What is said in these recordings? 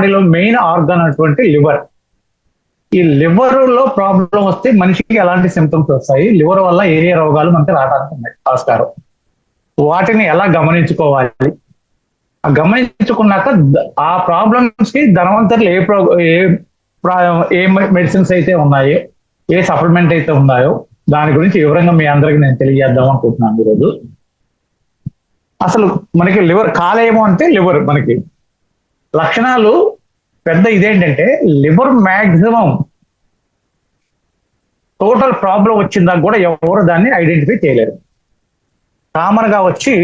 బాడీలో main organ అటువంటి liver. ఈ లివర్ లో ప్రాబ్లం వస్తే మనిషికి ఎలాంటి సిమ్టమ్స్ వస్తాయి, లివర్ వల్ల ఏ ఏ రోగాలు మనకి రావడానికి ఉన్నాయి ఆస్కారం, వాటిని ఎలా గమనించుకోవాలి, ఆ గమనించుకున్నాక ఆ ప్రాబ్లమ్స్ కి ధనవంతరులు ఏ మెడిసిన్స్ అయితే ఉన్నాయో, ఏ సప్లిమెంట్ అయితే ఉన్నాయో దాని గురించి వివరంగా మీ అందరికి నేను తెలియజేద్దాం అనుకుంటున్నాను ఈరోజు. అసలు మనకి లివర్ కాలేయము అంటే లివర్ మనకి లక్షణాలు పెద్ద ఇదేంటంటే లివర్ మ్యాక్సిమం టోటల్ ప్రాబ్లం వచ్చిందా కూడా ఎవరు దాన్ని ఐడెంటిఫై చేయలేరు. కామన్ గా వచ్చి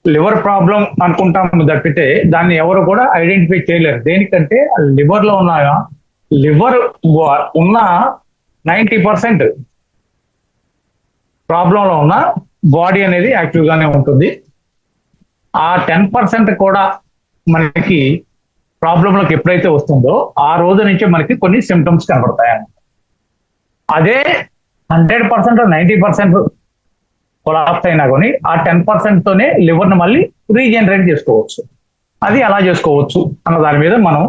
లివర్ ప్రాబ్లం అనుకుంటాం తప్పితే దాన్ని ఎవరు కూడా ఐడెంటిఫై చేయలేరు. దేనికంటే లివర్ లో లివర్ ఉన్న 90% ప్రాబ్లంలో ఉన్న బాడీ అనేది యాక్టివ్ గానే ఉంటుంది. ఆ 10% కూడా మనకి ప్రాబ్లంలోకి ఎప్పుడైతే వస్తుందో ఆ రోజు నుంచి మనకి కొన్ని సిమ్టమ్స్ కనబడతాయి. అదే 100% 90% కొలాప్స్ అయినా కానీ ఆ 10% తోనే లివర్ ని మళ్ళీ రీజనరేట్ చేసుకోవచ్చు. అది ఎలా చేసుకోవచ్చు అన్న దాని మీద మనం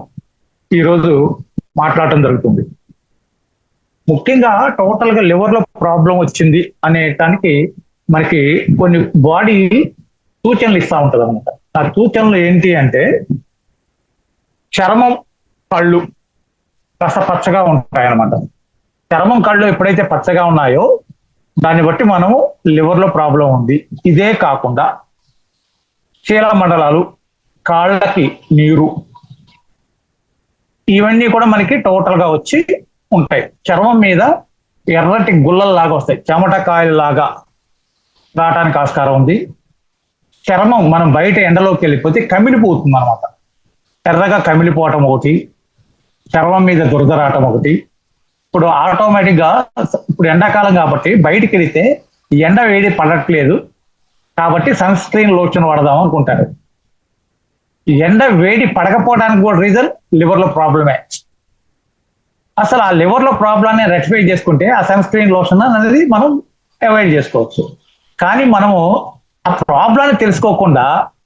ఈరోజు మాట్లాడటం జరుగుతుంది. ముఖ్యంగా టోటల్ గా లివర్ లో ప్రాబ్లం వచ్చింది అనేటానికి మనకి కొన్ని బాడీ సూచనలు ఇస్తా ఉంటది అనమాట. ఆ సూచనలు ఏంటి అంటే చర్మం, కళ్ళు కాస్త పచ్చగా ఉంటాయి అనమాట. చర్మం, కళ్ళు ఎప్పుడైతే పచ్చగా ఉన్నాయో దాన్ని బట్టి మనం లివర్ లో ప్రాబ్లం ఉంది. ఇదే కాకుండా చీల మండలాలు, కాళ్ళకి నీరు, ఇవన్నీ కూడా మనకి టోటల్ గా వచ్చి ఉంటాయి. చర్మం మీద ఎర్రటి గుల్లల్లాగా వస్తాయి, చెమటకాయలు లాగా రావడానికి ఆస్కారం ఉంది. చర్మం మనం బయట ఎండలోకి వెళ్ళిపోతే కమిలిపోతుంది అనమాట. ఎర్రగా కమిలిపోవటం ఒకటి, చర్మం మీద దురద రావటం ఒకటి. ఇప్పుడు ఆటోమేటిక్ గా ఇప్పుడు ఎండాకాలం కాబట్టి బయటికి వెళితే ఎండ వేడి పడట్లేదు కాబట్టి సన్ స్క్రీన్ లోషన్ వాడదాం అనుకుంటారు. ఎండ వేడి పడకపోవడానికి కూడా రీజన్ లివర్ లో ప్రాబ్లమే. అసలు ఆ లివర్ లో ప్రాబ్లమ్ని రెక్టిఫై చేసుకుంటే ఆ సన్ స్క్రీన్ లోషన్ అనేది మనం అవాయిడ్ చేసుకోవచ్చు. కానీ మనము ఆ ప్రాబ్లమ్ని తెలుసుకోకుండా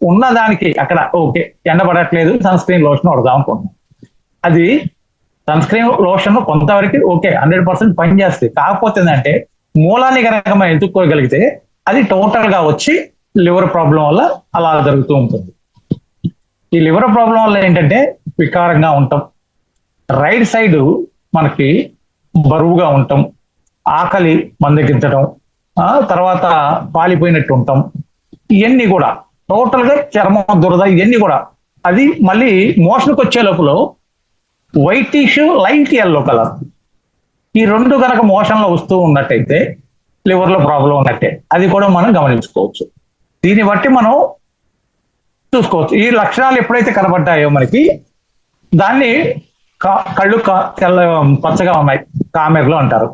ఉన్నదానికి అక్కడ ఓకే ఎండ పడట్లేదు సన్ స్క్రీన్ లోషన్ వాడదాం అనుకుంటున్నాం. అది సన్ స్క్రీన్ లోషన్ కొంతవరకు ఓకే 100% పనిచేస్తుంది. కాకపోతే ఏంటంటే మూలాన్ని కనుక మనం ఎత్తుక్కోగలిగితే అది టోటల్ గా వచ్చి లివర్ ప్రాబ్లం వల్ల అలా జరుగుతూ ఉంటుంది. ఈ లివర్ ప్రాబ్లం వల్ల ఏంటంటే వికారంగా ఉంటాం, రైట్ సైడ్ మనకి బరువుగా ఉంటాం, ఆకలి మందగించడం, తర్వాత పాలిపోయినట్టు ఉంటాం. ఇవన్నీ కూడా టోటల్ గా చర్మం దురద ఇవన్నీ కూడా అది మళ్ళీ మోషన్కి వచ్చే లోపల వైటిష్ లైట్ ఎల్లో కలర్, ఈ రెండు కనుక మోషన్ లో వస్తూ ఉన్నట్టయితే లివర్ లో ప్రాబ్లం ఉన్నట్టే. అది కూడా మనం గమనించుకోవచ్చు. దీన్ని బట్టి మనం చూసుకోవచ్చు. ఈ లక్షణాలు ఎప్పుడైతే కనబడ్డాయో మనకి దాన్ని కళ్ళు తెల్ల పచ్చగా ఉన్నాయి కామెర్లు అంటారు.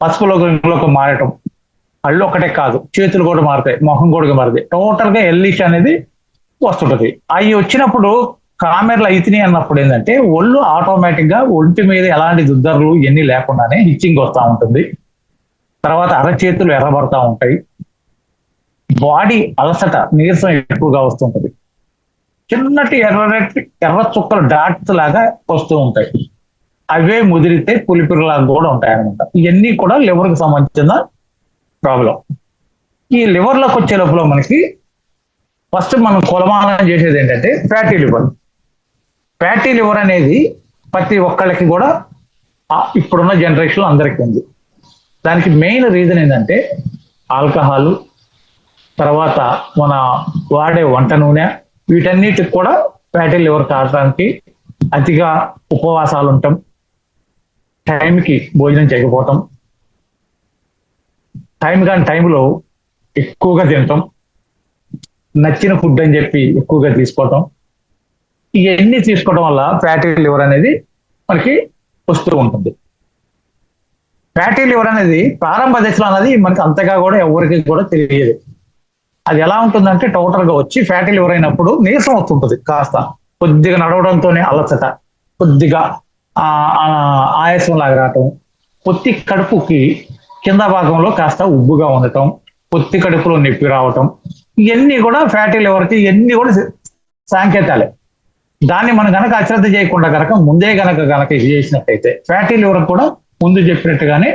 పసుపులో మారటం, కళ్ళు ఒకటే కాదు చేతులు కూడా మారుతాయి, మొహం కూడా మారుతాయి, టోటల్ గా ఎల్లిష్ అనేది వస్తుంటది. అవి వచ్చినప్పుడు కామెర్లు అయితేనే అన్నప్పుడు ఏంటంటే ఒళ్ళు ఆటోమేటిక్ గా ఒంటి మీద ఎలాంటి దుద్దర్లు ఇవన్నీ లేకుండానే హిచ్చింగ్ వస్తూ ఉంటుంది. తర్వాత అరచేతులు ఎర్రబడతా ఉంటాయి, బాడీ అలసట నీరసం ఎక్కువగా వస్తుంటది, చిన్నటి ఎర్ర చుక్కలు డాట్స్ లాగా వస్తూ ఉంటాయి. అవే ముదిరితే పులిపిరిలాగా కూడా ఉంటాయి అనమాట. ఇవన్నీ కూడా లివర్ కి సంబంధించిన ప్రాబ్లం. ఈ లివర్ లోకి వచ్చే లోపల మనకి ఫస్ట్ మనం కొలమానం చేసేది ఏంటంటే ఫ్యాటీ లివర్. ఫ్యాటీ లివర్ అనేది ప్రతి ఒక్కళ్ళకి కూడా ఇప్పుడున్న జనరేషన్ అందరికీ ఉంది. దానికి మెయిన్ రీజన్ ఏంటంటే ఆల్కహాల్, తర్వాత మన వాడే వంట నూనె, వీటన్నిటికి కూడా ఫ్యాటీ లివర్ కావడానికి అతిగా ఉపవాసాలు ఉంటాం, టైంకి భోజనం చేయకపోవటం, టైం కాని టైంలో ఎక్కువగా తినటం, నచ్చిన ఫుడ్ అని చెప్పి ఎక్కువగా తీసుకోవటం, ఇవన్నీ తీసుకోవడం వల్ల ఫ్యాటీ లివర్ అనేది మనకి వస్తూ ఉంటుంది. ఫ్యాటీ లివర్ అనేది ప్రారంభ దశలో అనేది మనకి అంతగా కూడా ఎవరికి కూడా తెలియదు. అది ఎలా ఉంటుందంటే టోటల్ గా వచ్చి ఫ్యాటీ లివర్ అయినప్పుడు నీరసం వస్తుంటుంది, కాస్త కొద్దిగా నడవడంతోనే అలసట, కొద్దిగా ఆయాసం లాగా రావటం, పొత్తి కడుపుకి కింద భాగంలో కాస్త ఉబ్బుగా ఉండటం, పొత్తి కడుపులో నొప్పి రావటం, ఇవన్నీ కూడా ఫ్యాటీ లివర్కి ఇవన్నీ కూడా సంకేతాలే. దాన్ని మనం గనక అశ్రద్ధ చేయకుండా గనక ముందే గనక ఇది చేసినట్టయితే ఫ్యాటీ లివర్ కూడా ముందు చెప్పినట్టుగానే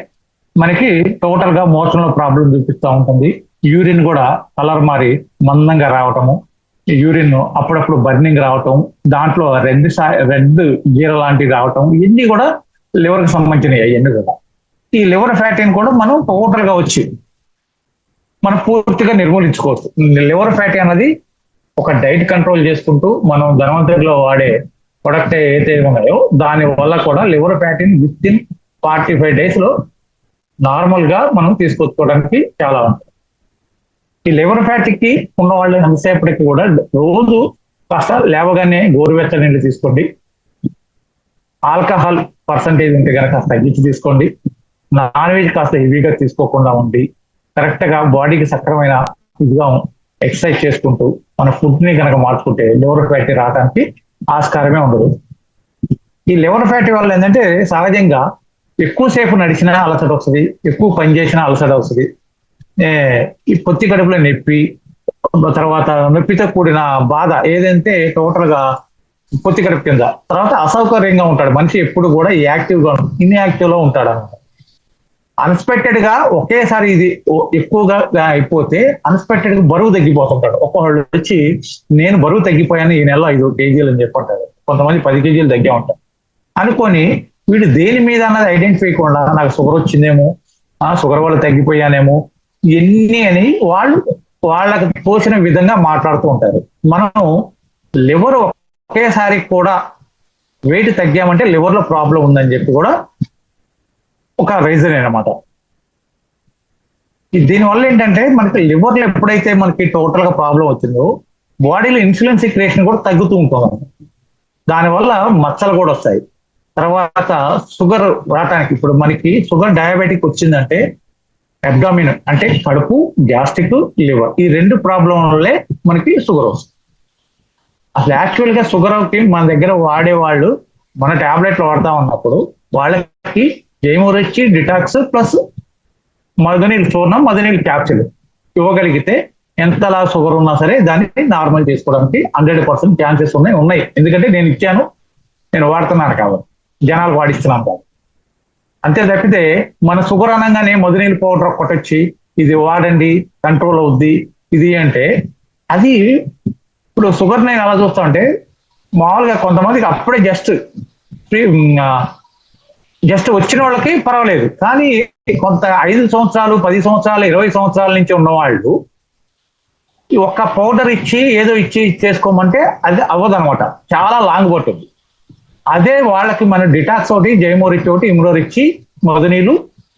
మనకి టోటల్ గా మోషన్ లో ప్రాబ్లం చూపిస్తూ ఉంటుంది. యూరిన్ కూడా కలర్ మారి మందంగా రావటము, యూరిన్ అప్పుడప్పుడు బర్నింగ్ రావటం, దాంట్లో రెడ్ గీర లాంటివి రావటం, ఇవన్నీ కూడా లివర్ కి సంబంధించినవి. అవన్నీ కూడా ఈ లివర్ ఫ్యాటీని కూడా మనం టోటల్ గా వచ్చి మనం పూర్తిగా నిర్మూలించుకోవచ్చు. లివర్ ఫ్యాటీ అన్నది ఒక డైట్ కంట్రోల్ చేసుకుంటూ మనం ధన్వంతరిలో వాడే ప్రొడక్ట్ ఏదైతే ఉన్నాయో దాని వల్ల కూడా లివర్ ఫ్యాటీని విత్ ఇన్ 45 days లో నార్మల్ గా మనం తీసుకొచ్చుకోవడానికి చాలా ఉంటుంది. ఈ లివర్ ఫ్యాటీకి ఉన్న వాళ్ళు ఎంతసేపటికి కూడా రోజు కాస్త లేవగానే గోరువెచ్చని నీళ్ళు తీసుకోండి. ఆల్కహాల్ పర్సంటేజ్ ఉంటే కనుక కాస్త తగ్గించి తీసుకోండి. నాన్ వెజ్ కాస్త హెవీగా తీసుకోకుండా ఉండి కరెక్ట్ గా బాడీకి సక్రమైన ఇదిగా ఎక్సర్సైజ్ చేసుకుంటూ మన ఫుడ్ ని కనుక మార్చుకుంటే లివర్ ఫ్యాటీ రావడానికి ఆస్కారమే ఉండదు. ఈ లివర్ ఫ్యాటీ వల్ల ఏంటంటే సహజంగా ఎక్కువసేపు నడిచినా అలసట వస్తుంది, ఎక్కువ పని చేసినా అలసట వస్తుంది, ఈ పొత్తి కడుపులో నొప్పి, తర్వాత నొప్పితో కూడిన బాధ ఏదంటే టోటల్ గా పొత్తి కడుపు కింద, తర్వాత అసౌకర్యంగా ఉంటాడు మనిషి, ఎప్పుడు కూడా యాక్టివ్ గా ఇన్యాక్టివ్ లో ఉంటాడు అనమాట. అన్ఎక్స్పెక్టెడ్ గా ఒకేసారి ఇది ఎక్కువగా అయిపోతే అన్ఎక్స్పెక్టెడ్ గా బరువు తగ్గిపోతుంటాడు. ఒక్కొక్కళ్ళు వచ్చి నేను బరువు తగ్గిపోయాను ఈ నెలలో 5 kgs అని చెప్పంటారు, కొంతమంది 10 kgs తగ్గే ఉంటారు అనుకొని వీడు దేని మీద అన్నది ఐడెంటిఫై చేయకుండా నాకు షుగర్ వచ్చిందేమో, షుగర్ వల్ల తగ్గిపోయానేమో, ఇవన్నీ అని వాళ్ళకి తోచిన విధంగా మాట్లాడుతూ ఉంటారు. మనం లివర్ ఒకేసారి కూడా వెయిట్ తగ్గామంటే లివర్ లో ప్రాబ్లం ఉందని చెప్పి కూడా ఒక రీజన్ అనమాట. దీనివల్ల ఏంటంటే మనకి లివర్ లో ఎప్పుడైతే మనకి టోటల్ గా ప్రాబ్లం వచ్చిందో బాడీలో ఇన్సులిన్ సిక్రేషన్ కూడా తగ్గుతూ ఉంటుంది. దానివల్ల మచ్చలు కూడా వస్తాయి. తర్వాత షుగర్ రావటానికి, ఇప్పుడు మనకి షుగర్ డయాబెటిక్ వచ్చిందంటే అబ్డామిన్ అంటే కడుపు, గ్యాస్ట్రిక్, లివర్ ఈ 2 ప్రాబ్లం వల్లే మనకి షుగర్ వస్తుంది. అసలు యాక్చువల్ గా షుగర్ కి మన దగ్గర వాడేవాళ్ళు మన టాబ్లెట్లు వాడుతూ ఉన్నప్పుడు వాళ్ళకి జైమోరిచ్ డిటాక్స్ ప్లస్ మధునీల్ చూర్ణం, మధునీల్ క్యాప్సిల్ ఇవ్వగలిగితే ఎంతలా షుగర్ ఉన్నా సరే దాన్ని నార్మల్ చేసుకోవడానికి 100% ఛాన్సెస్ ఉన్నాయి. ఎందుకంటే నేను ఇచ్చాను, నేను వాడుతున్నాను కాబట్టి, జనాలు వాడిస్తున్నాను కాబట్టి. అంతే తప్పితే మన షుగర్ అనగానే మధునీల్ పౌడర్ కొట్టొచ్చి ఇది వాడండి కంట్రోల్ అవుద్ది ఇది అంటే, అది ఇప్పుడు షుగర్ నేను ఎలా చూస్తా అంటే మామూలుగా కొంతమందికి అప్పుడే జస్ట్ వచ్చిన వాళ్ళకి పర్వాలేదు, కానీ కొంత 5 సంవత్సరాలు 10 సంవత్సరాలు 20 సంవత్సరాల నుంచి ఉన్న వాళ్ళు ఒక్క పౌడర్ ఇచ్చి ఏదో ఇచ్చి చేసుకోమంటే అది అవ్వదు అనమాట, చాలా లాంగ్ పట్టుద్ది. అదే వాళ్ళకి మన డిటాక్స్ ఒకటి, జైమోరిచ్ ఒకటి, ఇమ్రోరిచ్,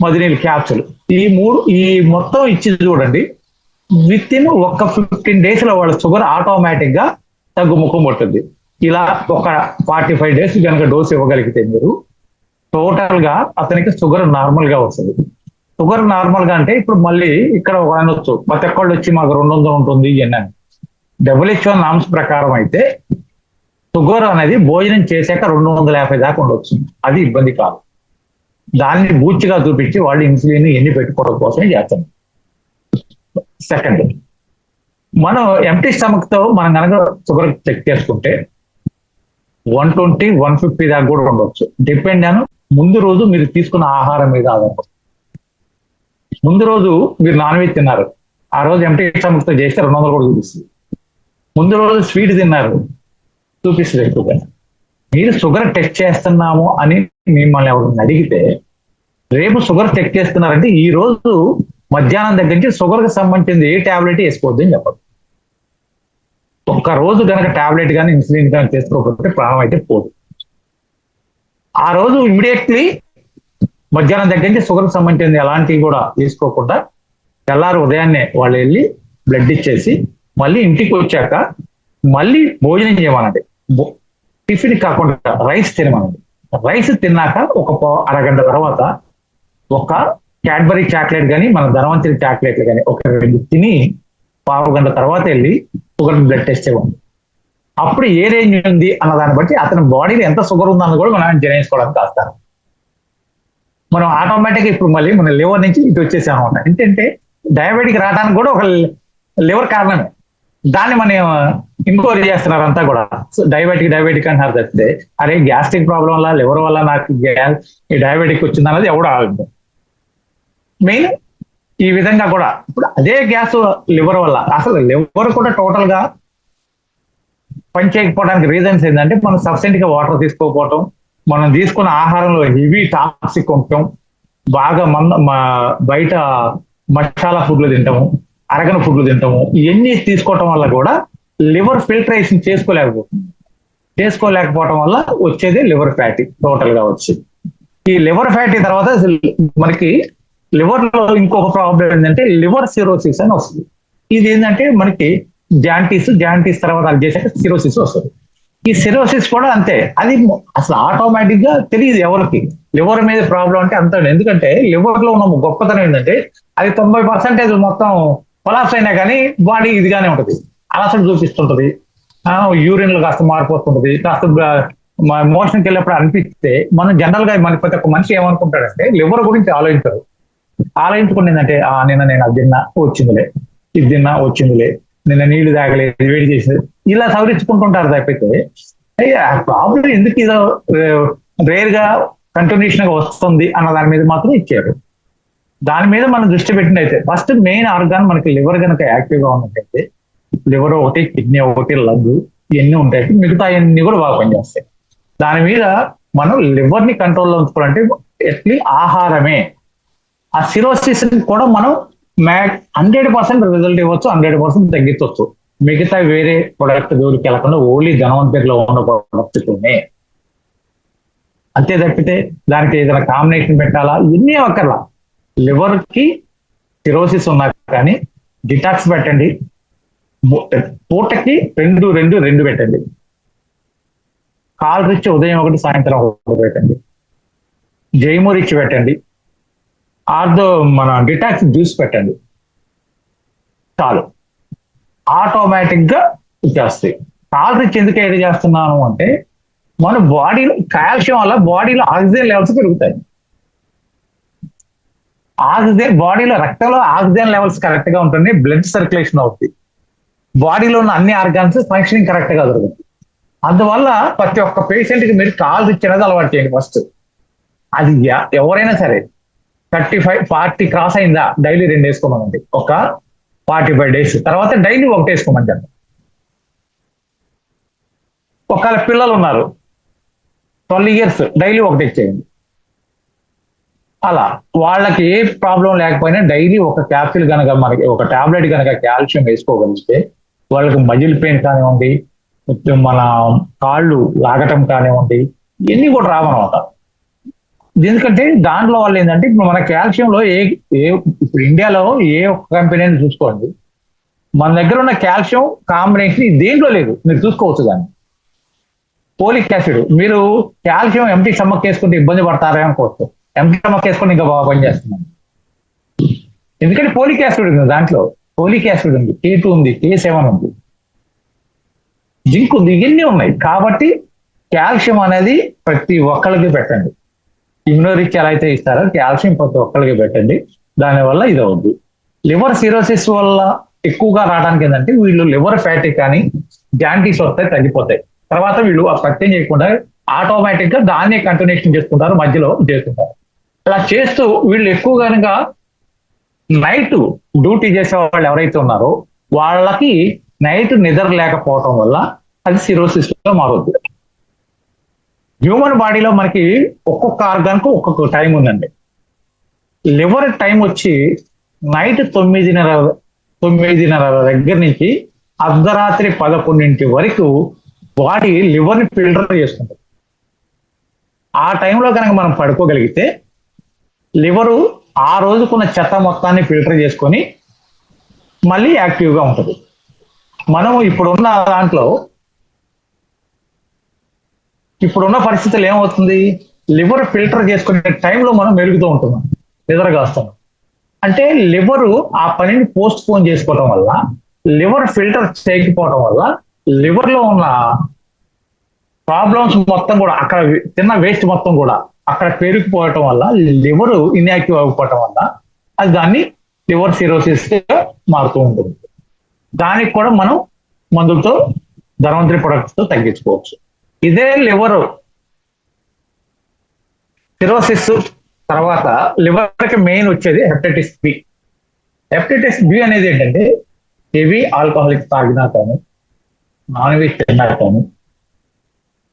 మధునీల్ క్యాప్సుల్ ఈ మొత్తం ఇచ్చి చూడండి, విత్ ఇన్ ఒక 15 days లో వాళ్ళ షుగర్ ఆటోమేటిక్ గా తగ్గుముఖం పట్టుద్ది. ఇలా ఒక 45 days కనుక డోస్ ఇవ్వగలిగితే మీరు టోటల్ గా అతనికి షుగర్ నార్మల్ గా వస్తుంది. షుగర్ నార్మల్ గా అంటే ఇప్పుడు మళ్ళీ ఇక్కడ ఒక అనొచ్చు ప్రతి ఒక్కళ్ళు వచ్చి మాకు 200 ఉంటుంది అని. WHO నామ్స్ ప్రకారం అయితే షుగర్ అనేది భోజనం చేశాక 250 దాకా ఉండొచ్చు, అది ఇబ్బంది కాదు. దాన్ని బూచిగా చూపించి వాళ్ళు ఇన్సులిన్ ఎన్ని పెట్టుకోవడం కోసమే చేస్తాం. సెకండ్, మనం ఎంటీ స్టమక్ తో మనం కనుక షుగర్ చెక్ చేసుకుంటే 120, 150 దాకా కూడా ఉండొచ్చు, డిపెండ్ ఆన్ ముందు రోజు మీరు తీసుకున్న ఆహారం మీద ఆధారపడి. ముందు రోజు మీరు నాన్ వెజ్ తిన్నారు, ఆ రోజు ఎంటీ స్టమక్ తో చేస్తే 200 కూడా చూపిస్తుంది. ముందు రోజు స్వీట్ తిన్నారు, చూపిస్తుంది ఎక్కువగా. మీరు షుగర్ టెస్ట్ చేస్తున్నాము అని మిమ్మల్ని ఎవరిని అడిగితే రేపు షుగర్ చెక్ చేస్తున్నారంటే ఈ రోజు మధ్యాహ్నం దగ్గర నుంచి షుగర్ కి సంబంధించింది ఏ టాబ్లెట్ వేసుకోవద్దు అని చెప్పదు. ఒక్క రోజు కనుక టాబ్లెట్ కానీ ఇన్సులిన్ కానీ చేసుకోకపోతే ప్రాణం అయితే పోదు. ఆ రోజు ఇమీడియట్లీ మధ్యాహ్నం దగ్గర నుంచి షుగర్ కి సంబంధించింది ఎలాంటివి కూడా తీసుకోకుండా తెల్లారు ఉదయాన్నే వాళ్ళు వెళ్ళి బ్లడ్ ఇచ్చేసి మళ్ళీ ఇంటికి వచ్చాక మళ్ళీ భోజనం చేయమనండి. టిఫిన్ కాకుండా రైస్ తినమనండి. రైస్ తిన్నాక ఒక అరగంట తర్వాత ఒక క్యాడ్బరీ చాక్లెట్ కానీ మన ధనవంతరి చాక్లెట్లు కానీ ఒక 2 తిని 1/2 గంట తర్వాత వెళ్ళి షుగర్ బ్లడ్ టెస్ట్ ఇవ్వండి. అప్పుడు ఏ రేంజ్ ఉంది అన్న దాన్ని బట్టి అతని బాడీలో ఎంత షుగర్ ఉందన్నది కూడా మనం నిర్ణయించుకోవడానికి వస్తారు. మనం ఆటోమేటిక్గా ఇప్పుడు మళ్ళీ మన లివర్ నుంచి ఇటు వచ్చేసాం అనమాట. ఏంటంటే డయాబెటిక్ రావడానికి కూడా ఒక లివర్ కారణమే. దాన్ని మనం ఇంక్వైరీ చేస్తున్నారు అంతా కూడా. డయాబెటిక్ అంటారు తప్పితే అరే గ్యాస్ట్రిక్ ప్రాబ్లం వల్ల లివర్ వల్ల నాకు ఈ డయాబెటిక్ వచ్చింది అన్నది ఎవడు ఆగదు. మెయిన్ ఈ విధంగా కూడా ఇప్పుడు అదే గ్యాస్ లివర్ వల్ల అసలు లివర్ కూడా టోటల్ గా పని చేయకపోవడానికి రీజన్స్ ఏంటంటే మనం సఫిషియెంట్ గా వాటర్ తీసుకోకపోవటం, మనం తీసుకున్న ఆహారంలో హెవీ టాక్సిక్ ఉండటం, బాగా బయట మసాలా ఫుడ్లు తింటాము, అరగని ఫుడ్లు తింటాము, ఇవన్నీ తీసుకోవటం వల్ల కూడా లివర్ ఫిల్టరేషన్ చేసుకోలేకపోవటం వల్ల వచ్చేది లివర్ ఫ్యాటీ టోటల్ గా వచ్చి. ఈ లివర్ ఫ్యాటీ తర్వాత మనకి లివర్ లో ఇంకొక ప్రాబ్లం ఏంటంటే లివర్ సిరోసిస్ అని వస్తుంది. ఇది ఏంటంటే మనకి జాంటీస్ తర్వాత అది చేసాక సిరోసిస్ వస్తుంది. ఈ సిరోసిస్ కూడా అంతే, అది అసలు ఆటోమేటిక్ గా తెలియదు ఎవరికి లివర్ మీద ప్రాబ్లం అంటే అంత. ఎందుకంటే లివర్ లో ఉన్న గొప్పతనం ఏంటంటే అది 90% మొత్తం కొలాప్స్ అయినా కానీ బాడీ ఇదిగానే ఉంటుంది, అలసట చూపిస్తుంటది, యూరిన్ లో కాస్త మార్పు వస్తుంటది, కాస్త మోషన్కి వెళ్ళినప్పుడు అనిపిస్తే మనం జనరల్ గా మన ప్రతి ఒక్క మనిషి ఏమనుకుంటాడంటే లివర్ గురించి ఆలోచించుకుని ఏంటంటే నేను అది తిన్నా వచ్చిందిలే, ఇది తిన్నా వచ్చిందిలే, నిన్న నీళ్లు తాగలేదు వేడి చేసింది, ఇలా సవరించుకుంటుంటారు తప్పితే ప్రాబ్లం ఎందుకు ఇదో రేర్ గా కంటిన్యూషన్ గా వస్తుంది అన్న దాని మీద మాత్రం ఇచ్చారు. దాని మీద మనం దృష్టి పెట్టినైతే ఫస్ట్ మెయిన్ ఆర్గాన్ మనకి లివర్ కనుక యాక్టివ్ గా ఉన్నట్టయితే లివర్ ఒకటి, కిడ్నీ ఒకటి, లంగ్ ఇవన్నీ ఉంటాయి, మిగతా అన్ని కూడా బాగా పనిచేస్తాయి. దాని మీద మనం లివర్ ని కంట్రోల్లో ఉంచుకోవాలంటే ఎట్లీ ఆహారమే. ఆ సిరోసిస్ కూడా మనం 100% రిజల్ట్ ఇవ్వచ్చు, 100% తగ్గించవచ్చు. మిగతా వేరే ప్రొడక్ట్ జోలికి వెళ్ళకుండా ఓన్లీ ధనవంతుడిలో ఉన్న ప్రొడక్ట్తోనే. అంతే తప్పితే దానికి ఏదైనా కాంబినేషన్ పెట్టాలా ఇవన్నీ అక్కర్లా. లివర్ కి సిరోసిస్ ఉన్నా కానీ డిటాక్స్ పెట్టండి, పూటకి రెండు పెట్టండి. కాల్ రిచ్ ఉదయం ఒకటి సాయంత్రం ఒకటి పెట్టండి, జైము రిచ్ పెట్టండి, మన డిటాక్స్ జ్యూస్ పెట్టండి, చాలు ఆటోమేటిక్ గా వచ్చేస్తాయి. కాల్ రిచ్ ఎందుకు ఏది చేస్తున్నాను అంటే మన బాడీలో కాల్షియం వల్ల బాడీలో ఆక్సిజన్ లెవెల్స్ పెరుగుతాయి. బాడీలో రక్తంలో ఆక్సిజన్ లెవెల్స్ కరెక్ట్ గా ఉంటుంది, బ్లడ్ సర్క్యులేషన్ అవుతుంది, బాడీలో ఉన్న అన్ని ఆర్గాన్స్ ఫంక్షనింగ్ కరెక్ట్ గా జరుగుతుంది. అందువల్ల ప్రతి ఒక్క పేషెంట్ కి మీరు కాల్ రిచ్ అనేది అలవాటు చేయండి ఫస్ట్. అది ఎవరైనా సరే 35-40 క్రాస్ అయిందా డైలీ 2 వేసుకోమనండి, ఒక 45 days తర్వాత డైలీ 1 వేసుకోమని చెప్పండి. ఒకవేళ పిల్లలు ఉన్నారు 12 years డైలీ 1 ఇచ్చేయండి. అలా వాళ్ళకి ఏ ప్రాబ్లం లేకపోయినా డైలీ ఒక క్యాప్సిల్ కనుక మనకి ఒక టాబ్లెట్ కనుక కాల్షియం వేసుకోగలిగితే వాళ్ళకి మజిల్ పెయిన్ కానివ్వండి, మన కాళ్ళు లాగటం కానివ్వండి, ఇవన్నీ కూడా రావన్నమాట. ఎందుకంటే దాంట్లో వల్ల ఏంటంటే ఇప్పుడు మన కాల్షియంలో ఇప్పుడు ఇండియాలో ఏ ఒక్క కంపెనీని చూసుకోండి, మన దగ్గర ఉన్న కాల్షియం కాంబినేషన్ దేంట్లో లేదు, మీరు చూసుకోవచ్చు. దాన్ని పోలిక్ యాసిడ్, మీరు కాల్షియం ఎంటీ స్టమక్ వేసుకుంటే ఇబ్బంది పడతారే అనుకోవచ్చు, ఎంటీ స్టమక్ వేసుకుంటే ఇంకా బాగా పనిచేస్తున్నాను. ఎందుకంటే పోలిక్ యాసిడ్ ఉంది దాంట్లో, పోలిక్ యాసిడ్ ఉంది, K2 ఉంది, K7 ఉంది, జింక్ ఉంది, ఇవన్నీ ఉన్నాయి. కాబట్టి కాల్షియం అనేది ప్రతి ఒక్కరికి పెట్టండి. ఇమ్యూనోరిచ్ ఎలా అయితే ఇస్తారో కాల్షియం ప్రతి ఒక్కరికి పెట్టండి. దానివల్ల ఇది అవుద్ది. లివర్ సిరోసిస్ వల్ల ఎక్కువగా రావడానికి ఏంటంటే వీళ్ళు లివర్ ఫ్యాటీ కానీ జాంటీస్ వస్తాయి, తగ్గిపోతాయి. తర్వాత వీళ్ళు ఆ పత్యం చేయకుండా ఆటోమేటిక్ గా దాన్నే కంటిన్యూషన్ చేసుకుంటారు, మధ్యలో చేస్తుంటారు. అలా చేస్తూ వీళ్ళు ఎక్కువ కనుక నైట్ డ్యూటీ చేసే వాళ్ళు ఎవరైతే ఉన్నారో వాళ్ళకి నైట్ నిద్ర లేకపోవటం వల్ల అది సిరోసిస్ లో మారుతుంది. హ్యూమన్ బాడీలో మనకి ఒక్కొక్క ఆర్గాన్ కు ఒక్కొక్క టైం ఉందండి. లివర్ టైం వచ్చి నైట్ 9:30 దగ్గర నుంచి అర్ధరాత్రి 11 వరకు బాడీ లివర్ ని ఫిల్టర్ చేసుకుంటుంది. ఆ టైంలో కనుక మనం పడుకోగలిగితే లివరు ఆ రోజుకున్న చెత్త మొత్తాన్ని ఫిల్టర్ చేసుకొని మళ్ళీ యాక్టివ్గా ఉంటుంది. మనము ఇప్పుడున్న దాంట్లో ఇప్పుడున్న పరిస్థితులు ఏమవుతుంది, లివర్ ఫిల్టర్ చేసుకునే టైంలో మనం మెలుగుతూ ఉంటున్నాం, నిద్రగా వస్తున్నాం. అంటే లివరు ఆ పనిని పోస్ట్ పోన్ చేసుకోవడం వల్ల, లివర్ ఫిల్టర్ చేయకపోవడం వల్ల లివర్ లో ఉన్న ప్రాబ్లమ్స్ మొత్తం కూడా అక్కడ తిన్న వేస్ట్ మొత్తం కూడా అక్కడ పెరిగిపోవటం వల్ల లివర్ ఇన్యాక్టివ్ అయిపోవటం వల్ల అది దాన్ని లివర్ సిరోసిస్ గా మారుతూ ఉంటుంది. దానికి కూడా మనం మందులతో ధన్వంతరి ప్రొడక్ట్స్ తో తగ్గించుకోవచ్చు. ఇదే లివర్ సిరోసిస్ తర్వాత లివర్ కి మెయిన్ వచ్చేది హెపటైటిస్ బి. హెపటైటిస్ బి అనేది ఏంటంటే హెవీ ఆల్కహాలిక్ తాగినా కానీ, నాన్ వెజ్ తిన్నా కానీ,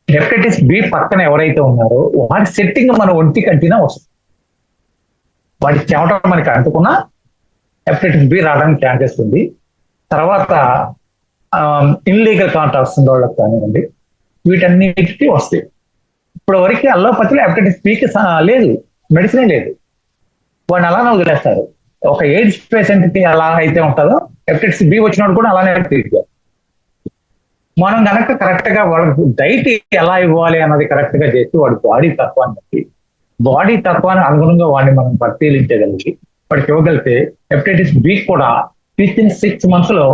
హెపటైటిస్ బి పక్కన ఎవరైతే ఉన్నారో వాటి సెట్టింగ్ మన ఒంటికి అంటినా వస్తుంది. వాటి చెమట మనకి అంటుకున్నా హెపటైటిస్ బి రావడానికి ఛాన్సెస్ ఉంది. తర్వాత ఇన్లీగల్ కాంటాక్ట్స్ ఉన్న వాళ్ళకి కానివ్వండి, వీటన్నిటికీ వస్తాయి. ఇప్పుడు వరకు అల్లోపతిలో హెపటైటిస్ బికి లేదు, మెడిసినే లేదు. వాడిని అలానే వదిలేస్తారు. ఒక ఎయిడ్స్ పేషెంట్ కి ఎలా అయితే ఉంటుందో హెపటైటిస్ బి వచ్చినప్పుడు కూడా అలానే ట్రీట్ చేయాలి. మనం కనుక కరెక్ట్ గా వాళ్ళకి డైట్ ఎలా ఇవ్వాలి అన్నది కరెక్ట్ గా చేసి వాడి బాడీ తత్వాన్ని బట్టి, బాడీ తత్వాన్ని అనుగుణంగా వాడిని మనం పరిశీలించగలిగి వాడికి ఇవ్వగలిగితే హెపటైటిస్ బి కూడా విత్ ఇన్ 6 months లో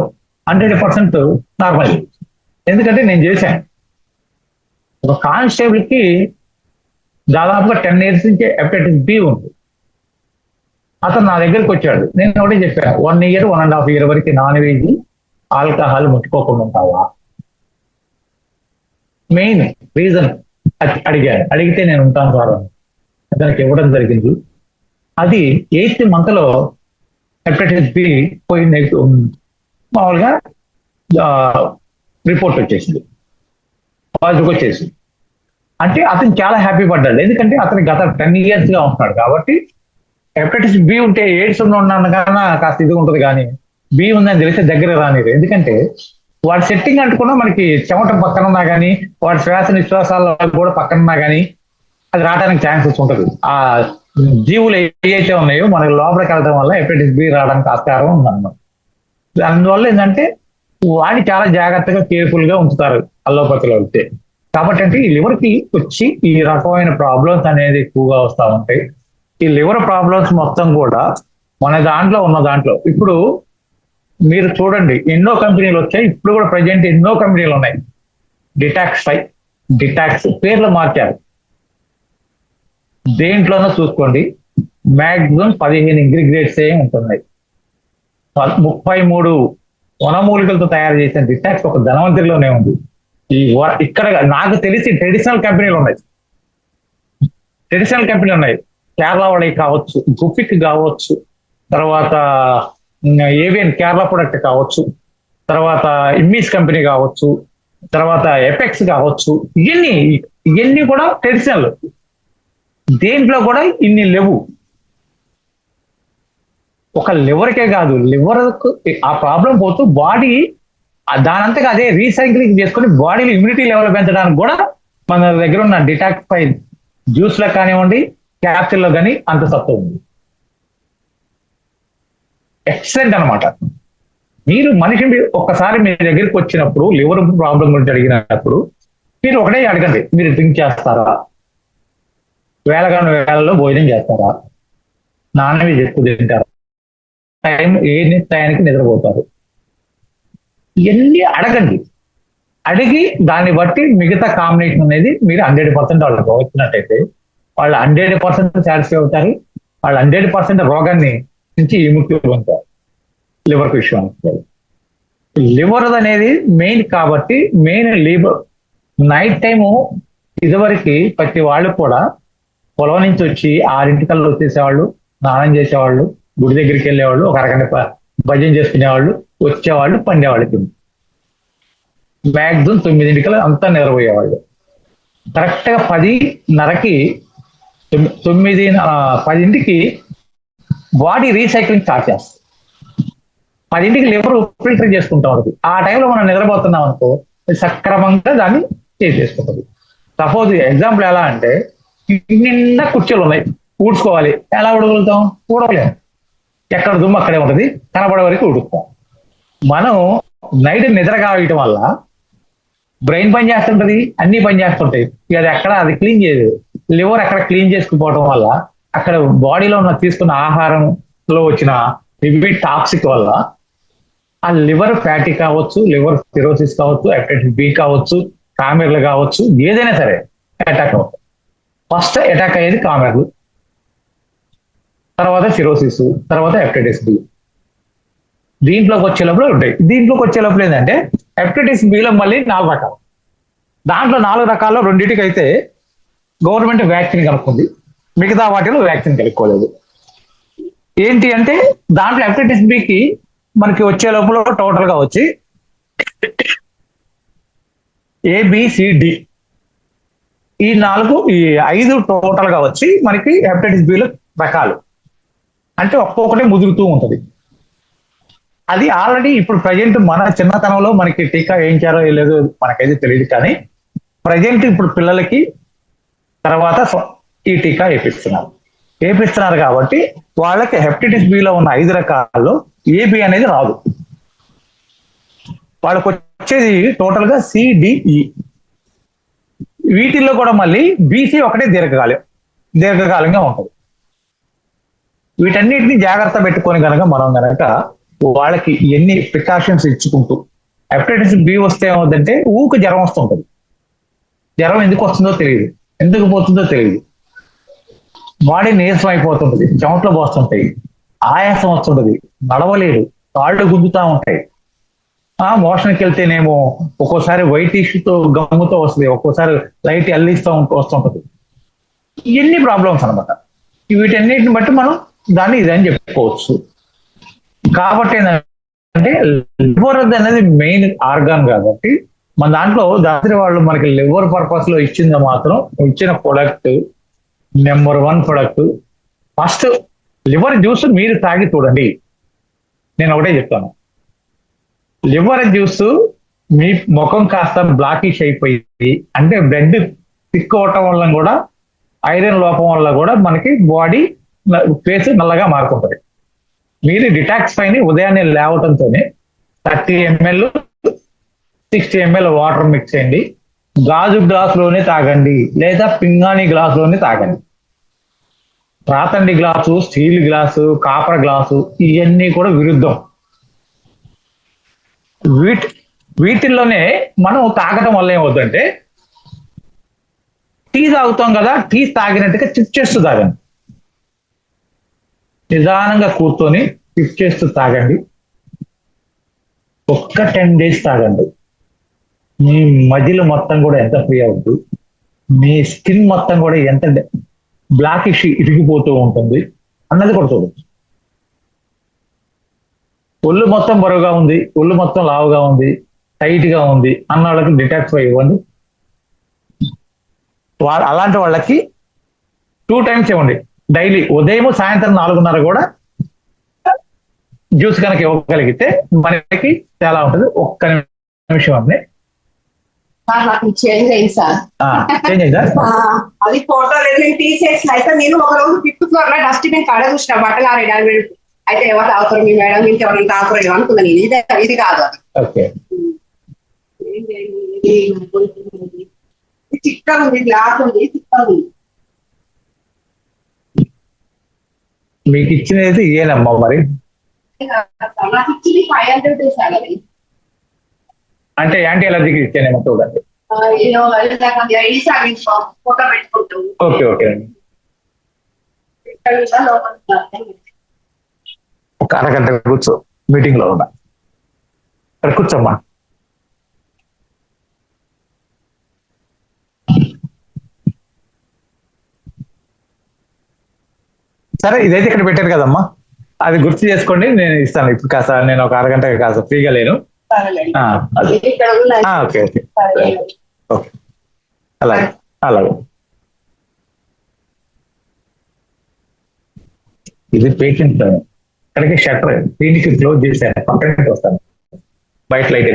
100% నార్మల్. ఎందుకంటే నేను చేశాను. ఒక కానిస్టేబుల్ కి దాదాపుగా 10 years నుంచి హెపటైటిస్ బి ఉంది. అతను నా దగ్గరికి వచ్చాడు. నేను ఒకటే చెప్పాను, 1 year 1.5 year వరకు నాన్ వెజ్ ఆల్కహాల్ ముట్టుకోకుండా ఉంటావా? మెయిన్ రీజన్ అడిగాను. అడిగితే నేను ఉంటాను సార్ అతనికి ఇవ్వడం జరిగింది. అది 8th month లో హెపటైటిస్ బి పోయింది. మామూలుగా రిపోర్ట్ వచ్చేసింది, పాజిటివ్ వచ్చేసింది. అంటే అతను చాలా హ్యాపీ పడ్డాడు. ఎందుకంటే అతను గత 10 years గా ఉంటున్నాడు కాబట్టి. హెపటైటిస్ బి ఉంటే ఎయిడ్స్ ఉన్నాను కన్నా కాస్త ఇది ఉంటుంది, కానీ బి ఉందని తెలిస్తే దగ్గర రానిది. ఎందుకంటే వాడి సెట్టింగ్ అంటుకున్నా మనకి చెమట పక్కన ఉన్నా కానీ, వాడి శ్వాస నిశ్వాసాల కూడా పక్కన ఉన్నా కానీ అది రావడానికి ఛాన్సెస్ ఉంటుంది. ఆ జీవులు ఏవైతే ఉన్నాయో మనకి లోపలికి వెళ్ళడం వల్ల హెపటైటిస్ బి రావడానికి ఆస్కారం ఉందన్నమాట. అందువల్ల ఏంటంటే వాడిని చాలా జాగ్రత్తగా కేర్ఫుల్ గా ఉంచుతారు అల్లోపతిలో వెళ్తే. కాబట్టి అంటే ఈ లివర్ కి వచ్చి ఈ రకమైన ప్రాబ్లమ్స్ అనేది ఎక్కువగా వస్తూ ఉంటాయి. ఈ లివర్ ప్రాబ్లమ్స్ మొత్తం కూడా మన ఉన్న దాంట్లో ఇప్పుడు మీరు చూడండి, ఎన్నో కంపెనీలు వచ్చాయి. ఇప్పుడు కూడా ప్రజెంట్ ఎన్నో కంపెనీలు ఉన్నాయి. డిటాక్స్ పేర్లు మార్చారు. దేంట్లోనో చూసుకోండి, మ్యాక్సిమం 15 ఇంగ్రీడియంట్స్ ఉంటున్నాయి. 33 వనమూలికలతో తయారు చేసిన డిటాక్స్ ఒక ధన్వంతరిలోనే ఉంది. ఇక్కడ నాకు తెలిసి ట్రెడిషనల్ కంపెనీలు ఉన్నాయి. కేరళ వాళ్ళకి కావచ్చు, గుఫిక్ కావచ్చు, తర్వాత ఏవియన్ కేరళ ప్రొడక్ట్ కావచ్చు, తర్వాత ఇమ్మీస్ కంపెనీ కావచ్చు, తర్వాత ఎపెక్స్ కావచ్చు. ఇవన్నీ కూడా ట్రెడిషనల్. దేంట్లో కూడా ఇన్ని లేవు. ఒక లివర్కే కాదు, లివర్ ఆ ప్రాబ్లం పోతూ బాడీ దానంతగా అదే రీసైక్లింగ్ చేసుకొని బాడీలో ఇమ్యూనిటీ లెవెల్ పెంచడానికి కూడా మన దగ్గర ఉన్న డిటాక్సిఫై జ్యూస్ లో కానివ్వండి, క్యాప్సిల్ లో కానీ అంత సత్తు ఉంది. ఎక్సలెంట్ అనమాట. మీరు మనిషి ఒక్కసారి మీ దగ్గరికి వచ్చినప్పుడు లివర్ ప్రాబ్లం గురించి అడిగినప్పుడు మీరు ఒకటే అడగండి, మీరు డ్రింక్ చేస్తారా, వేళలో భోజనం చేస్తారా, నాన్ వెజ్ ఎక్కువ తింటారా, టయానికి నిద్రపోతారు, ఇవన్నీ అడగండి. అడిగి దాన్ని బట్టి మిగతా కాంబినేషన్ అనేది మీరు 100% వాళ్ళకి వచ్చినట్టయితే వాళ్ళు 100% సాటిస్ఫై అవుతారు. వాళ్ళు 100% రోగాన్ని నుంచి విముక్తి పొందుతారు. లివర్ విషయానికి లివర్ అనేది మెయిన్ కాబట్టి, మెయిన్ లివర్ నైట్ టైము ఇదివరకు ప్రతి వాళ్ళు కూడా పొలం నుంచి వచ్చి 6 వచ్చేసేవాళ్ళు, స్నానం చేసేవాళ్ళు, గుడి దగ్గరికి వెళ్ళేవాళ్ళు, ఒక అరగంట భజన చేసుకునేవాళ్ళు, వచ్చేవాళ్ళు, పండేవాళ్ళకి మ్యాక్సిమం 9 అంతా నిద్రపోయేవాళ్ళు. కరెక్ట్ గా 10:30కి 10కి బాడీ రీసైక్లింగ్ స్టార్ట్ చేస్తుంది. 10కి లివర్ ఫిల్టర్ చేసుకుంటాం వరకు. ఆ టైంలో మనం నిద్రపోతున్నాం అనుకో, సక్రమంగా దాన్ని చేసుకుంటుంది. సపోజ్ ఎగ్జాంపుల్ ఎలా అంటే, నిండా కుర్చీలు ఉన్నాయి, ఊడ్చుకోవాలి. ఎలా ఉడగలుగుతాం? ఊడవలేము. ఎక్కడ దుమ్ము అక్కడే ఉంటుంది, కనబడే వరకు ఉడుకుతాం. మనం నైట్ నిద్ర కావటం వల్ల బ్రెయిన్ పని చేస్తుంటది, అన్ని పని చేస్తుంటాయి. ఇక అది క్లీన్ చేయదు. లివర్ అక్కడ క్లీన్ చేసుకుపోవడం వల్ల అక్కడ బాడీలో ఉన్న తీసుకున్న ఆహారంలో వచ్చిన హెవీ టాక్సిక్ వల్ల ఆ లివర్ ఫ్యాటీ కావచ్చు, లివర్ సిరోసిస్ కావచ్చు, హెపటైటిస్ బి కావచ్చు, కామెర్లు కావచ్చు, ఏదైనా సరే అటాక్ అవుతుంది. ఫస్ట్ అటాక్ అయ్యేది కామెర్లు, తర్వాత సిరోసిస్, తర్వాత హెపటైటిస్ బి. దీంట్లోకి వచ్చే లోపల ఉంటాయి. దీంట్లోకి వచ్చే లోపల ఏంటంటే హెపటైటిస్ బిలో మళ్ళీ 4 రకాలు. దాంట్లో 4 రకాల్లో రెండింటికి అయితే గవర్నమెంట్ వ్యాక్సిన్ కనుక్కుంది, మిగతా వాటిలో వ్యాక్సిన్ కనుక్కోలేదు. ఏంటి అంటే దాంట్లో హెపటైటిస్ బికి మనకి వచ్చే లోపల టోటల్ గా వచ్చి ఏబిసిడి ఈ 5 టోటల్ గా వచ్చి మనకి హెపటైటిస్ బిలో రకాలు. అంటే ఒక్కొక్కటి ముదురుతూ ఉంటుంది. అది ఆల్రెడీ ఇప్పుడు ప్రజెంట్ మన చిన్నతనంలో మనకి టీకా వేయించారో లేదో మనకైతే తెలియదు, కానీ ప్రజెంట్ ఇప్పుడు పిల్లలకి తర్వాత ఈ టీకా వేపిస్తున్నారు కాబట్టి వాళ్ళకి హెపటైటిస్ బిలో ఉన్న 5 రకాల్లో ఏబి అనేది రాదు. వాళ్ళకి వచ్చేది టోటల్ గా సిడిఈ. వీటిల్లో కూడా మళ్ళీ బీసీ ఒకటే దీర్ఘకాలంగా ఉంటుంది. వీటన్నిటిని జాగ్రత్త పెట్టుకొని కనుక మనం కనుక వాళ్ళకి ఎన్ని ప్రికాషన్స్ ఇచ్చుకుంటూ, హెపటైటిస్ బి వస్తే ఏమవుతుందంటే జ్వరం వస్తుంటది. జ్వరం ఎందుకు వస్తుందో తెలియదు, ఎందుకు పోతుందో తెలియదు. బాడీ నీరసం అయిపోతుంటది, చెమటలు పోస్తుంటాయి, ఆయాసం వస్తుంటది, నడవలేడు, కాళ్ళు గుద్దుతా ఉంటాయి. మోషన్కి వెళ్తేనేమో ఒక్కోసారి వైట్ టిష్యూతో గమ్ముతో వస్తుంది, ఒక్కోసారి లైట్ అల్లిస్తూ వస్తుంటది. ఇవన్నీ ప్రాబ్లమ్స్ అనమాట. వీటన్నిటిని బట్టి మనం దాన్ని ఇదని చెప్పుకోవచ్చు. కాబట్టి ఏంటంటే లివర్ అనేది మెయిన్ ఆర్గాన్ కాబట్టి మన దాంట్లో దాని వాళ్ళు మనకి లివర్ పర్పస్ లో ఇచ్చిన product number 1 product first liver juice మీరు తాగి చూడండి. నేను ఒకటే చెప్తాను, లివర్ జ్యూస్ మీ ముఖం కాస్త బ్లాకిష్ అయిపోయి, అంటే బ్లడ్ థిక్ అవటం వల్ల కూడా, ఐరన్ లోపం వల్ల కూడా మనకి బాడీ ఫేస్ నల్లగా మారుతుంటది. మీరు డిటాక్స్ పైన ఉదయాన్నే లేవటంతోనే 30 ml 60 ml వాటర్ మిక్స్ చేయండి, గాజు గ్లాసులోనే తాగండి లేదా పింగాణి గ్లాసులోనే తాగండి. రాతండి glass, steel glass, copper glass ఇవన్నీ కూడా విరుద్ధం. వీటిల్లోనే మనం తాగటం వల్ల ఏమవుతుందంటే, టీ తాగుతాం కదా, టీ తాగినట్టుగా చిప్ చేస్తూ తాగండి. నిదానంగా కూర్చొని చిప్ చేస్తూ తాగండి. ఒక్క 10 days తాగండి. మీ మజిల్ మొత్తం కూడా ఎంత ఫ్రీ అవుతుంది, మీ స్కిన్ మొత్తం కూడా ఎంత బ్లాకిష్ ఇరిగిపోతూ ఉంటుంది అన్నది కూడా చూడవచ్చు. ఒళ్ళు మొత్తం బరువుగా ఉంది, ఒళ్ళు మొత్తం లావుగా ఉంది, టైట్ గా ఉంది అన్న వాళ్ళకి డిటాక్స్ ఇవ్వండి. అలాంటి వాళ్ళకి 2 times ఇవ్వండి డైలీ. ఉదయం సాయంత్రం 4:30 కూడా జ్యూస్ కనుక ఇవ్వగలిగితే మనకి చాలా ఉంటుంది. ఒక్క నిమిషం అండి, చేంజ్ అయింది సార్. చేంజ్ అయిందా? అది ఫోటో తీసేసిన అయితే నేను ఒక రోజు 5th floor లో డస్ట్బిన్ కాడ చూసిన బట్టలు ఆరేయడానికి. అయితే ఎవరు తాగుతారు మీ మేడం, ఇంకెవరైనా తాగుతారు అనుకున్నా నేను. ఇది కాదు, ఓకే. చిక్క ఉంది, గ్లాస్ ఉంది, చిక్క ఉంది. మీకు ఇచ్చినది ఏనమ్మా మరి? నాకు ఇచ్చింది 500 సార్. అది అంటే యాంటీ అలర్జీకి ఇచ్చానేమో చూడండి. ఫోటో పెట్టుకుంటాం. ఓకే ఓకే అండి. ఒక అరగంట కూర్చో, మీటింగ్ లో ఉన్నా. ఇక్కడ కూర్చోమ్మా. సరే, ఇదైతే ఇక్కడ పెట్టారు కదమ్మా, అది గుర్తు చేసుకోండి. నేను ఇస్తాను ఇప్పుడు. కాస్త నేను ఒక అరగంట కాస్త ఫ్రీగా లేను. ఓకే ఓకే ఓకే, అలాగే అలాగే. ఇది పేషెంట్, ఇక్కడికి షట్టర్ దీనికి క్లోజ్ చేశాను, పక్కన వస్తాను, బయట లైట్.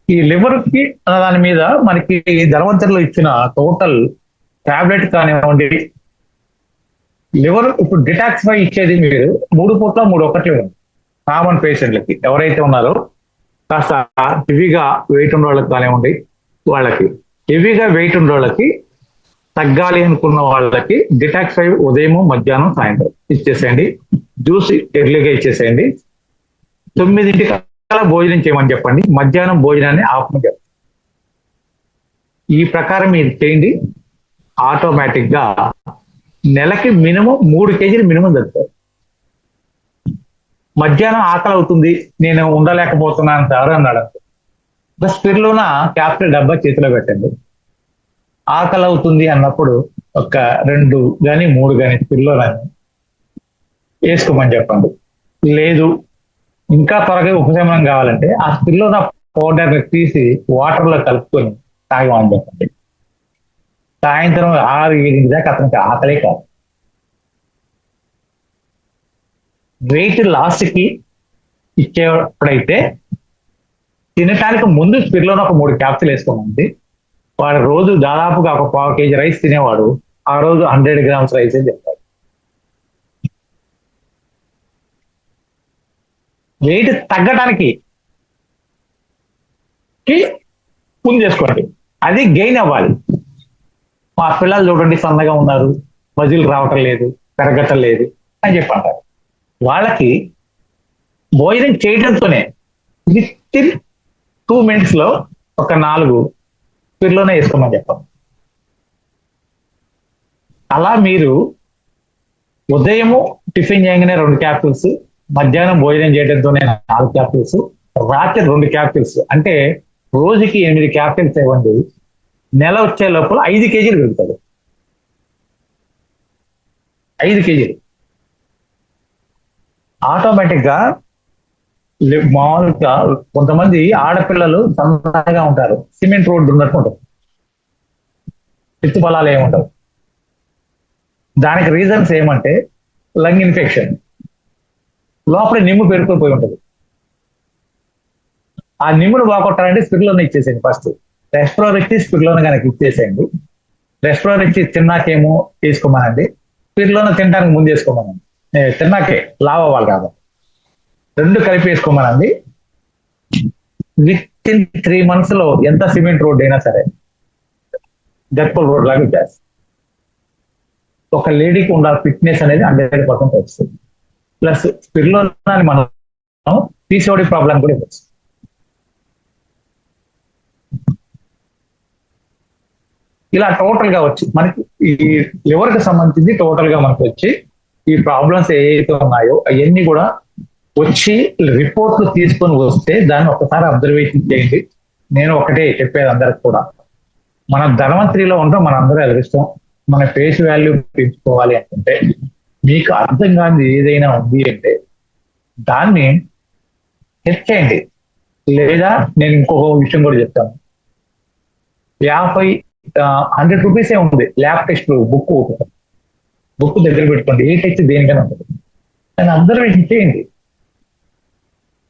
ఈ లివర్ కి దాని మీద మనకి ధర్మంతరిలో ఇచ్చిన టోటల్ టాబ్లెట్ కానివ్వండి, లివర్ ఇప్పుడు డిటాక్సిఫై ఇచ్చేది మీరు 3 పూట్ల 3 ఒకటి కామన్ పేషెంట్లకి ఎవరైతే ఉన్నారో కాస్త హెవీగా వెయిట్ ఉన్న వాళ్ళకి కానివ్వండి, వాళ్ళకి హెవీగా వెయిట్ ఉన్న వాళ్ళకి తగ్గాలి అనుకున్న వాళ్ళకి డిటాక్సిఫై ఉదయం, మధ్యాహ్నం, సాయంత్రం ఇచ్చేసేయండి. జ్యూస్ ఎర్లీగా ఇచ్చేసేయండి. 9 భోజనం చేయమని చెప్పండి. మధ్యాహ్నం భోజనాన్ని ఆపమని చెప్పండి. ఈ ప్రకారం మీరు చేయండి. ఆటోమేటిక్ గా నెలకి మినిమం 3 kg మినిమం తగ్గుతారు. మధ్యాహ్నం ఆకలి అవుతుంది, నేను ఉండలేకపోతున్నాను ఎవరు అన్నాడు. స్పిరులినా క్యాప్సూల్ డబ్బా చేతిలో పెట్టండి. ఆకలి అవుతుంది అన్నప్పుడు ఒక 2 కానీ 3 కానీ స్పిరులినా వేసుకోమని చెప్పండి. లేదు ఇంకా త్వరగా ఉపశమనం కావాలంటే ఆ స్పిరులినా పౌడర్ తీసి వాటర్ లో కలుపుకొని తాగమని చెప్పండి. సాయంత్రం 6-7 దాకా అతనికి ఆకలే కాదు. వెయిట్ లాస్ట్ కి ఇచ్చేప్పుడైతే తినటానికి ముందు స్పిరులినా ఒక 3 క్యాప్సూల్ వేసుకోమండి. వాడు రోజు దాదాపుగా ఒక 1/4 kg రైస్ తినేవాడు ఆ రోజు 100 grams రైస్ అని చెప్తాడు. వెయిట్ తగ్గడానికి ముందు చేసుకోండి, అది గెయిన్ అవ్వాలి. మా పిల్లలు చూడండి సన్నగా ఉన్నారు, మజిల్ రావటం లేదు, పెరగటం లేదు అని చెప్పి అంటారు. వాళ్ళకి భోజనం చేయడంతోనే విత్ ఇన్ 2 minutes లో ఒక 4 స్పిరులినా వేసుకోమని చెప్పాం. అలా మీరు ఉదయము టిఫిన్ చేయగానే 2 క్యాప్సూల్స్, మధ్యాహ్నం భోజనం చేయడంతోనే 4 క్యాప్సూల్స్, రాత్రి 2 క్యాప్సూల్స్, అంటే రోజుకి 8 క్యాప్సూల్స్ ఇవ్వండి. నెల వచ్చే లోపల 5 kg పెరుగుతుంది. 5 kg ఆటోమేటిక్ గా. మామూలుగా కొంతమంది ఆడపిల్లలు సన్నగా ఉంటారు, సిమెంట్ రోడ్డు ఉన్నట్టు ఉంటుంది, ఎత్తు బలాలు ఏముండవు. దానికి రీజన్స్ ఏమంటే లంగ్ ఇన్ఫెక్షన్, లోపల నిమ్ము పెరుకుపోయి ఉంటుంది. ఆ నిమ్మును బాగొట్టాలంటే స్పిరులినా ఇచ్చేసేయండి. ఫస్ట్ రెస్పిరోర్ ఇచ్చి స్పిరులినా కనుక ఇచ్చేసేయండి. రెస్పిరోర్ ఇచ్చి తిన్నాకేమో వేసుకోమనండి, స్పిరులినా తినడానికి ముందు వేసుకోమనండి. తిన్నాకే లావ్ అవ్వాలి కాదు, 2 కలిపి వేసుకోమనండి. విత్ ఇన్ 3 months లో ఎంత సిమెంట్ రోడ్ అయినా సరే గట్పల్ రోడ్ లాగా చేస్తుంది. ఒక లేడీకి ఉండాలి ఫిట్నెస్ అనేది 100% వస్తుంది. ప్లస్ స్పిరులినాని మనం పీసీఓడి ప్రాబ్లం కూడా ఇవ్వచ్చు. ఇలా టోటల్ గా వచ్చి మనకి ఈ లివర్ కి సంబంధించి టోటల్ గా మనకి వచ్చి ఈ ప్రాబ్లమ్స్ ఏవైతే ఉన్నాయో అవన్నీ కూడా వచ్చి రిపోర్ట్లు తీసుకొని వస్తే దాన్ని ఒకసారి అబ్జర్వేషన్ చేయండి. నేను ఒకటే చెప్పేది అందరికి కూడా, మన ధనవంతరిలో ఉంటాం, మన అందరూ ఎదిరిస్తాం. మన ఫేస్ వాల్యూ పెంచుకోవాలి అనుకుంటే మీకు అర్థం కాని ఏదైనా ఉంది అంటే దాన్ని హెల్ప్ చేయండి. లేదా నేను ఇంకొక విషయం కూడా చెప్తాను, 100 రూపీసే ఉంది ల్యాబ్ టెస్ట్ బుక్ దగ్గర పెట్టుకోండి, ఏ టెస్ట్ దేనికైనా ఉంటుంది. దాన్ని అబ్జర్వేషన్ చేయండి,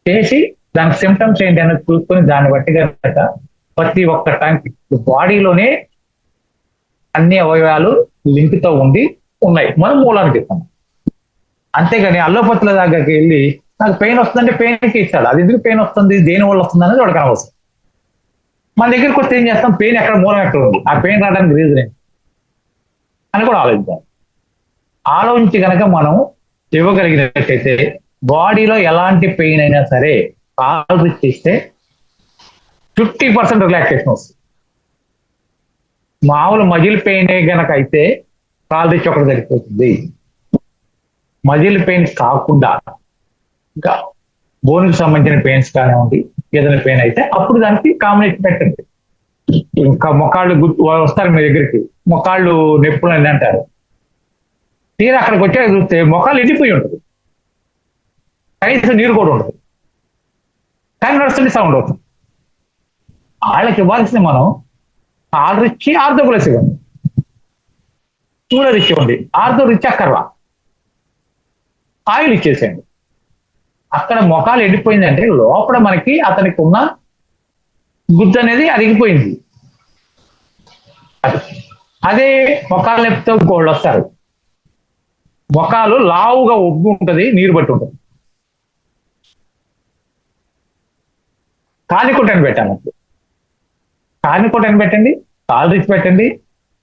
చేసి దానికి సిమ్టమ్స్ ఏంటి అనేది చూసుకొని దాన్ని బట్టి కనుక ప్రతి ఒక్క టైంకి బాడీలోనే అన్ని అవయవాలు లింక్ తో ఉన్నాయి, మనం మూలానికి ఇస్తాం. అంతేగాని అల్లోపతుల దగ్గరికి వెళ్ళి నాకు పెయిన్ వస్తుందంటే పెయిన్కి ఇస్తాడు, అది ఎందుకు పెయిన్ వస్తుంది, దేని వల్ల వస్తుంది అనేది వాడికి అనవసరం. మన దగ్గరికి వస్తే ఏం చేస్తాం, పెయిన్ ఎక్కడ మూలం ఎక్కడ ఉంది, ఆ పెయిన్ రావడానికి రీజన్ ఏంటి అని కూడా ఆలోచిద్దాం. ఆలోచించి కనుక మనం ఇవ్వగలిగినట్టయితే బాడీలో ఎలాంటి పెయిన్ అయినా సరే కాల్ ఇస్తే 50% రిలాక్సేషన్ వస్తుంది. మామూలు మజిల్ పెయిన్ గనక అయితే కాల్ రిచ్ ఒకటి సరిపోతుంది. మజిల్ పెయిన్ కాకుండా ఇంకా బోన్కి సంబంధించిన పెయిన్స్ కానివ్వండి, ఏదైనా పెయిన్ అయితే అప్పుడు దానికి కాంబినేషన్ పెట్టండి. ఇంకా మొక్కాళ్ళు వస్తారు మీ దగ్గరికి, మొక్కాళ్ళు నొప్పులు అని అంటారు, తీరా అక్కడికి వచ్చాక చూస్తే మొక్కలు ఎండిపోయి ఉంటుంది, కనీసం నీరు కూడా ఉంటుంది, కానీ నడుస్తుంది సౌండ్ అవుతుంది. వాళ్ళకి ఇవ్వాల్సింది మనం ఆర్డర్ ఇచ్చి ఆర్థో ప్లస్ ఇవ్వండి, కూలర్ ఇచ్చేయండి, ఆర్థో రిచ్ అక్కర్వా ఆయిల్ ఇచ్చేసేయండి. అక్కడ మొఖాలు ఎండిపోయిందంటే లోపల మనకి అతనికి ఉన్న గుజ్జు అనేది అరిగిపోయింది. అదే మొఖాలు నొప్పితో ఇంకోళ్ళు వస్తారు, మొఖాలు లావుగా ఉబ్బు ఉంటుంది, నీరు బట్టి ఉంటుంది, కానికొట్టని పెట్టాను, కానికొట్టని పెట్టండి, కాల్ రిచ్ పెట్టండి,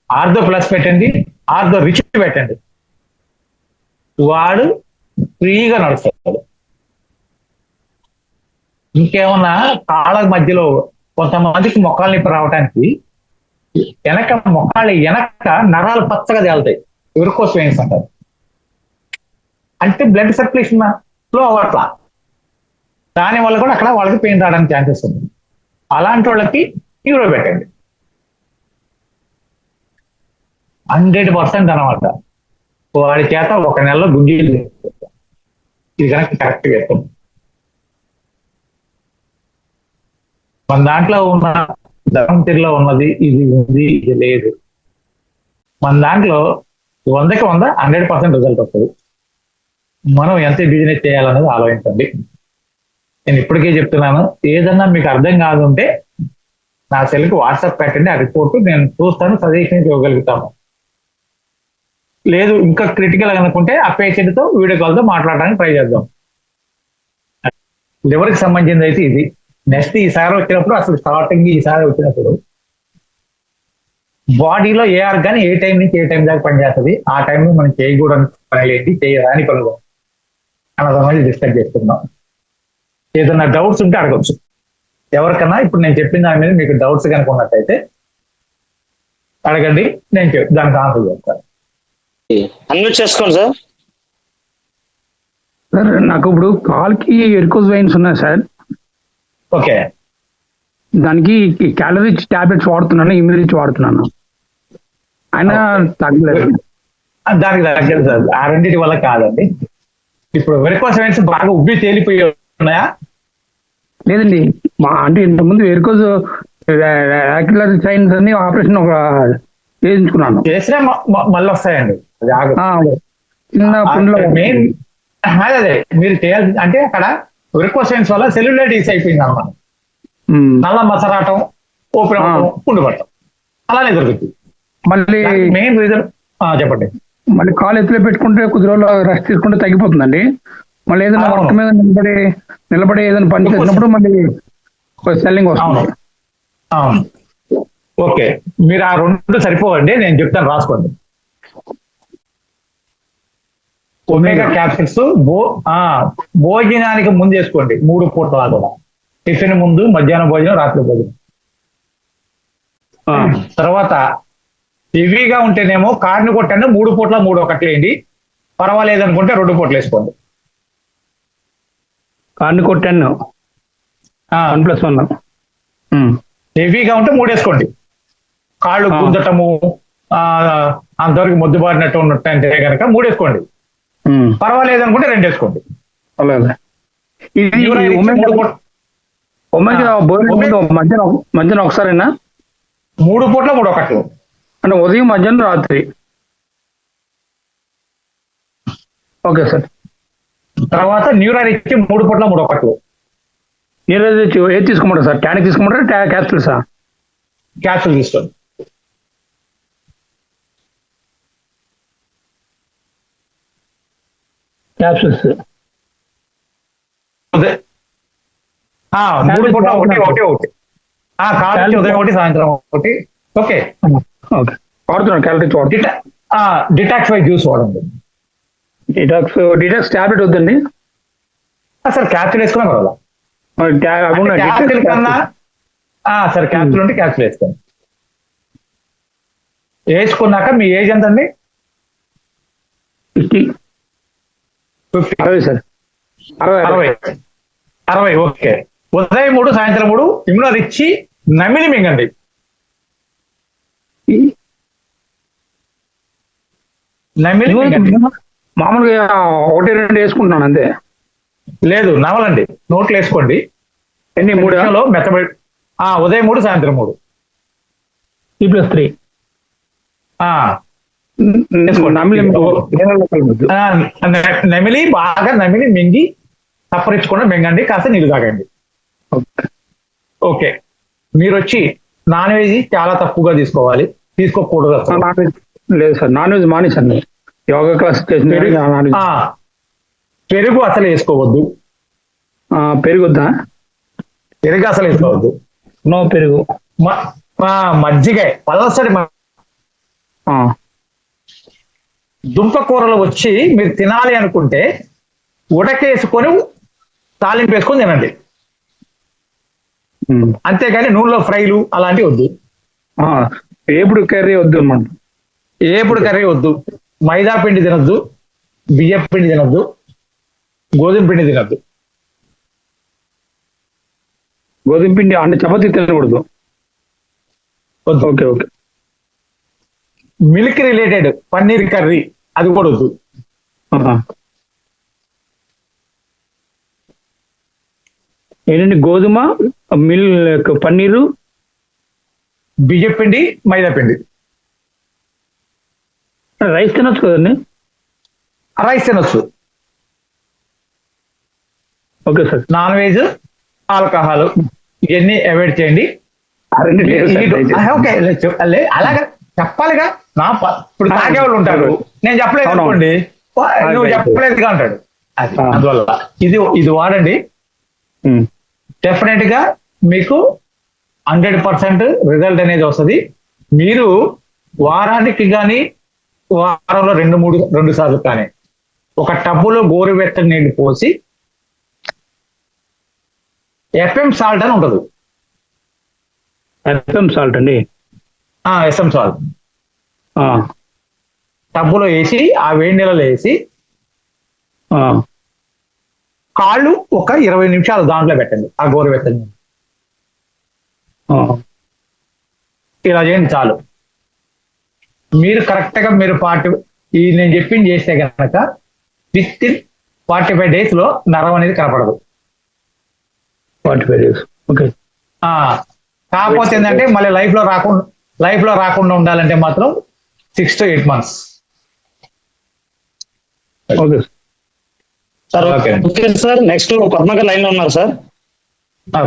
ఆర్థో ప్లస్ పెట్టండి, ఆర్థో రిచ్ పెట్టండి, వాడు ఫ్రీగా నడుస్తాడు. ఇంకేమన్నా కాళ్ళ మధ్యలో కొంతమందికి మొక్కలు నొప్పి రావడానికి వెనక మొక్కలు వెనక నరాలు పచ్చగా తేలుతాయి, వెరికోస్ వెయిన్స్ అంటారు. అంటే బ్లడ్ సర్క్యులేషన్ ఫ్లో అవ్వట్లా. దాని వల్ల కూడా అక్కడ వాళ్ళకి పెయిన్ రావడానికి ఛాన్సెస్ ఉంది. అలాంటి వాళ్ళకి న్యూరో పెట్టండి. 100% అనమాట. వాడి చేత ఒక నెలలో గుంజీలు ఇది కనుక కరెక్ట్ చేస్తాం. మన దాంట్లో ఉన్న ధర్మంతిలో ఉన్నది ఇది ఉంది, ఇది లేదు. మన దాంట్లో 100కి 100 100% రిజల్ట్ వస్తుంది. మనం ఎంత బిజినెస్ చేయాలనేది ఆలోచించండి. నేను ఇప్పటికే చెప్తున్నాను, ఏదన్నా మీకు అర్థం కాదుంటే నా సెల్కి వాట్సాప్ పెట్టండి, ఆ రిపోర్ట్ నేను చూస్తాను, సజెషన్ ఇవ్వగలుగుతాను. లేదు ఇంకా క్రిటికల్ అనుకుంటే ఆ పేషెంట్ తో వీడియో కాల్ తో మాట్లాడడానికి ట్రై చేద్దాం. లివర్ కి సంబంధించింది అయితే ఇది. నెక్స్ట్ ఈసారి వచ్చినప్పుడు అసలు స్టార్టింగ్ ఈసారి వచ్చినప్పుడు బాడీలో ఏ ఆర్గాన్ ఏ టైం నుంచి ఏ టైం దాకా పనిచేస్తుంది, ఆ టైంలో మనం చేయకూడని పనులు ఏంటి, చేయరాని పనులు అన్నది డిస్కస్ చేసుకుందాం. ఏదన్నా డౌట్స్ ఉంటే అడగచ్చు ఎవరికన్నా. ఇప్పుడు నేను చెప్పిన దాని మీద మీకు డౌట్స్ కనుక ఉన్నట్టయితే అడగండి, నేను దానికి ఆన్సర్ చేస్తాను. అన్మ్యూట్ చేసుకోండి సార్. సార్ నాకు ఇప్పుడు కాల్కి వెరికోస్ వెయిన్స్ ఉన్నాయి సార్. ఓకే, దానికి క్యాలరీ టాబ్లెట్స్ వాడుతున్నాను, ఇమ్యూనిటీ వాడుతున్నాను, అయినా తగ్గలేదు. దానికి తగ్గదు సార్, ఆ రెండింటి వల్ల కాదండి. ఇప్పుడు వెరికోస్ వెయిన్స్ బాగా ఉబ్బి తేలిపోయి ఉన్నాయా? లేదండి, అంటే ఇంతకుముందు వెరికోస్ సైన్స్ అని ఆపరేషన్ ఒక చేయించుకున్నాను. చేసినా మళ్ళీ వస్తాయండి, అది ఆగదు. చిన్న పుండ్లో మెయిన్ అదే మీరు చేయాల్సి అంటే అక్కడ వెరికోస్ వెయిన్స్ వల్ల సెల్యులైటిస్ అయిపోయింది అన్నమాట. నల్ల మసరాటం, ఓపెన్ పుండు పడటం అలానే జరుగుతుంది. మళ్ళీ మెయిన్ రీజన్ చెప్పండి. మళ్ళీ కాలు ఎత్తులో పెట్టుకుంటే కొద్ది రోజులు రెస్ట్ తీసుకుంటే తగ్గిపోతుందండి. మళ్ళీ ఏదైనా వర్క్ మీద నిలబడి ఏదైనా పని చేసినప్పుడు మళ్ళీ సెల్లింగ్ వస్తుంది. అవును, ఓకే. మీరు ఆ రెండు సరిపోవండి, నేను చెప్తాను రాసుకోండి. ఒమేగా క్యాప్సిల్స్ భోజనానికి ముందు వేసుకోండి, 3 పూటలా కూడా. టిఫిన్ ముందు, మధ్యాహ్నం భోజనం, రాత్రి భోజనం. తర్వాత హెవీగా ఉంటేనేమో కార్ని కొట్టండి, 3 పూట్ల 3 ఒకట్లేండి. పర్వాలేదు అనుకుంటే 2 పూటలు వేసుకోండి. కార్ని కొట్టాను 1+1. హెవీగా ఉంటే 3 వేసుకోండి. కాళ్ళు గుంజటము అంతవరకు మొద్దుబారినట్టు ఉన్నట్టు అంటే కనుక 3 వేసుకోండి. పర్వాలేదు అనుకుంటే 2 వేసుకోండి. మధ్యాహ్నం ఒకసారైనా 3 పూట్ల 3 ఒకట్లు అంటే ఉదయం, మధ్యాహ్నం, రాత్రి. Okay sir. తర్వాత న్యూరాన్ ఇచ్చి 3 పూట్ల 3 ఒకట్లు. న్యూరాన్ ఇచ్చి ఏది తీసుకోమంటారు సార్? టానిక్ తీసుకోమంటారా, క్యాప్సూల్సా? క్యాప్సూల్ తీసుకోండి. క్యాప్సూల్స్ 3 పూట్ల ఒకటి. కాదు, ఉదయం ఒకటి, సాయంత్రం ఒకటి. ఓకే ఓకే, వాడుతున్నాను క్యాలరీస్ వాడుతున్నా. డిటాక్స్ బై జ్యూస్ వాడండి. డిటాక్స్ టాబ్లెట్ వద్దండి సార్, క్యాప్సూల్ వేసుకున్నా పర్వాలా. క్యాప్సూల్ కన్నా సార్ క్యాప్సూల్ ఉంటే క్యాప్సూల్ వేసుకోండి. వేసుకున్నాక మీ ఏజ్ ఎంత అండి? 50. 60 సార్. 60. ఓకే. ఉదయం 3, సాయంత్రం 3 ఇమ్యూనర్ ఇచ్చి నమిలి మింగండి. నమిలి మింగండి. మామూలుగా 1-2 వేసుకుంటున్నాను అంతే. లేదు, నవలండి, నోట్లు వేసుకోండి. ఎన్ని? 3 మెత్తబడి. ఉదయం 3, సాయంత్రం 3. 3+3 నమిలి బాగా నమిలి మింగి సప్పరించకుండా మింగండి, కాస్త నీళ్ళు తాగండి. ఓకే. మీరు వచ్చి నాన్ వెజ్ చాలా తక్కువగా తీసుకోవాలి, తీసుకోకూడదు అసలు. లేదు సార్, నాన్ వెజ్ మానేసాను. యోగా క్లాస్ చేసిన పెరుగు అసలు వేసుకోవద్దు. పెరుగు వద్దా? పెరుగు అసలు వేసుకోవద్దు. నో పెరుగు. మజ్జిగ, పలసడి దుంప కూరలు వచ్చి మీరు తినాలి అనుకుంటే ఉడకేసుకొని తాలింపు వేసుకొని తినండి, అంతేగాని నూనెలో ఫ్రైలు అలాంటివి వద్దు. ఏపుడు కర్రీ వద్దు అన్నమాట. ఏపుడు కర్రీ వద్దు. మైదా పిండి తినొద్దు, బియ్యం పిండి తినొద్దు. గోధుమ పిండి తినద్దు. గోధుమ పిండి అంటే చపాతీ తినకూడదు. వద్దు. Okay okay. Milk related paneer curry అది కూడా వద్దు. ఆహా. ఏంటండి గోధుమ, మిల్క్, పన్నీరు, బియ్యం పిండి, మైదా పిండి. రైస్ తినొచ్చు కదండి? రైస్ తినొచ్చు. Okay sir. Non veg, alcohol ఇవన్నీ అవాయిడ్ చేయండి. ఓకే అలాగే చెప్పాలిగా. ఇప్పుడు తాగే వాళ్ళు ఉంటారు, నేను చెప్పలేదు అనుకోండి, నువ్వు చెప్పలేదుగా అంటాడు. అది అందువల్ల ఇది వాడండి. డెఫినెట్ గా మీకు 100% రిజల్ట్ అనేది వస్తుంది. మీరు వారానికి కానీ వారంలో 2 సార్లు కానీ ఒక టబ్బులో గోరువెచ్చని నీళ్లు పోసి ఎఫ్ఎం సాల్ట్ అని ఉంటుంది. ఎఫ్ఎం సాల్ట్ అండి? ఎస్ఎం సాల్ట్ టబ్బులో వేసి ఆ వేడి నీళ్ళలో వేసి కాళ్ళు ఒక 20 నిమిషాలు దాంట్లో పెట్టండి ఆ గోరువెచ్చని. ఇలా చేయండి చాలు. మీరు కరెక్ట్ గా మీరు నేను చెప్పింది చేస్తే కనుక విత్ ఇన్ 45 days లో నరం అనేది కనపడదు. 45 days. ఓకే. కాకపోతే ఏంటంటే మళ్ళీ లైఫ్ లో రాకుండా ఉండాలంటే మాత్రం 6 to 8 months. Okay sir. Okay sir. Next పద్మగారు లైన్ లో ఉన్నారు sir.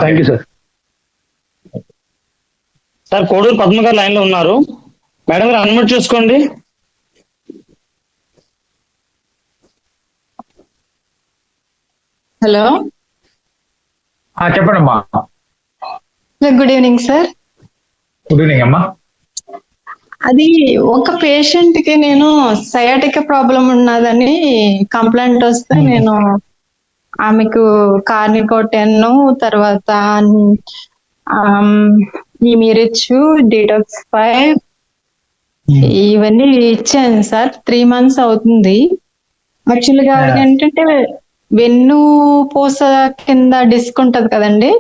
Thank you sir. Sir Koduru పద్మగారు లైన్ లో ఉన్నారు. మేడం గారు అన్మ్యూట్ చూసుకోండి. హలో, చెప్పండి అమ్మా. Good evening sir. Good evening అమ్మా. అది ఒక పేషెంట్ కి నేను సయాటిక ప్రాబ్లం ఉన్నదని కంప్లైంట్ వస్తే నేను ఆమెకు కార్నికోటెన్, తర్వాత మీరిచ్చు, డీటాక్స్ 5 ఇవన్నీ ఇచ్చాను సార్. 3 months అవుతుంది. యాక్చువల్గా ఏంటంటే వెన్ను పూస కింద డిస్క్ ఉంటది కదండి,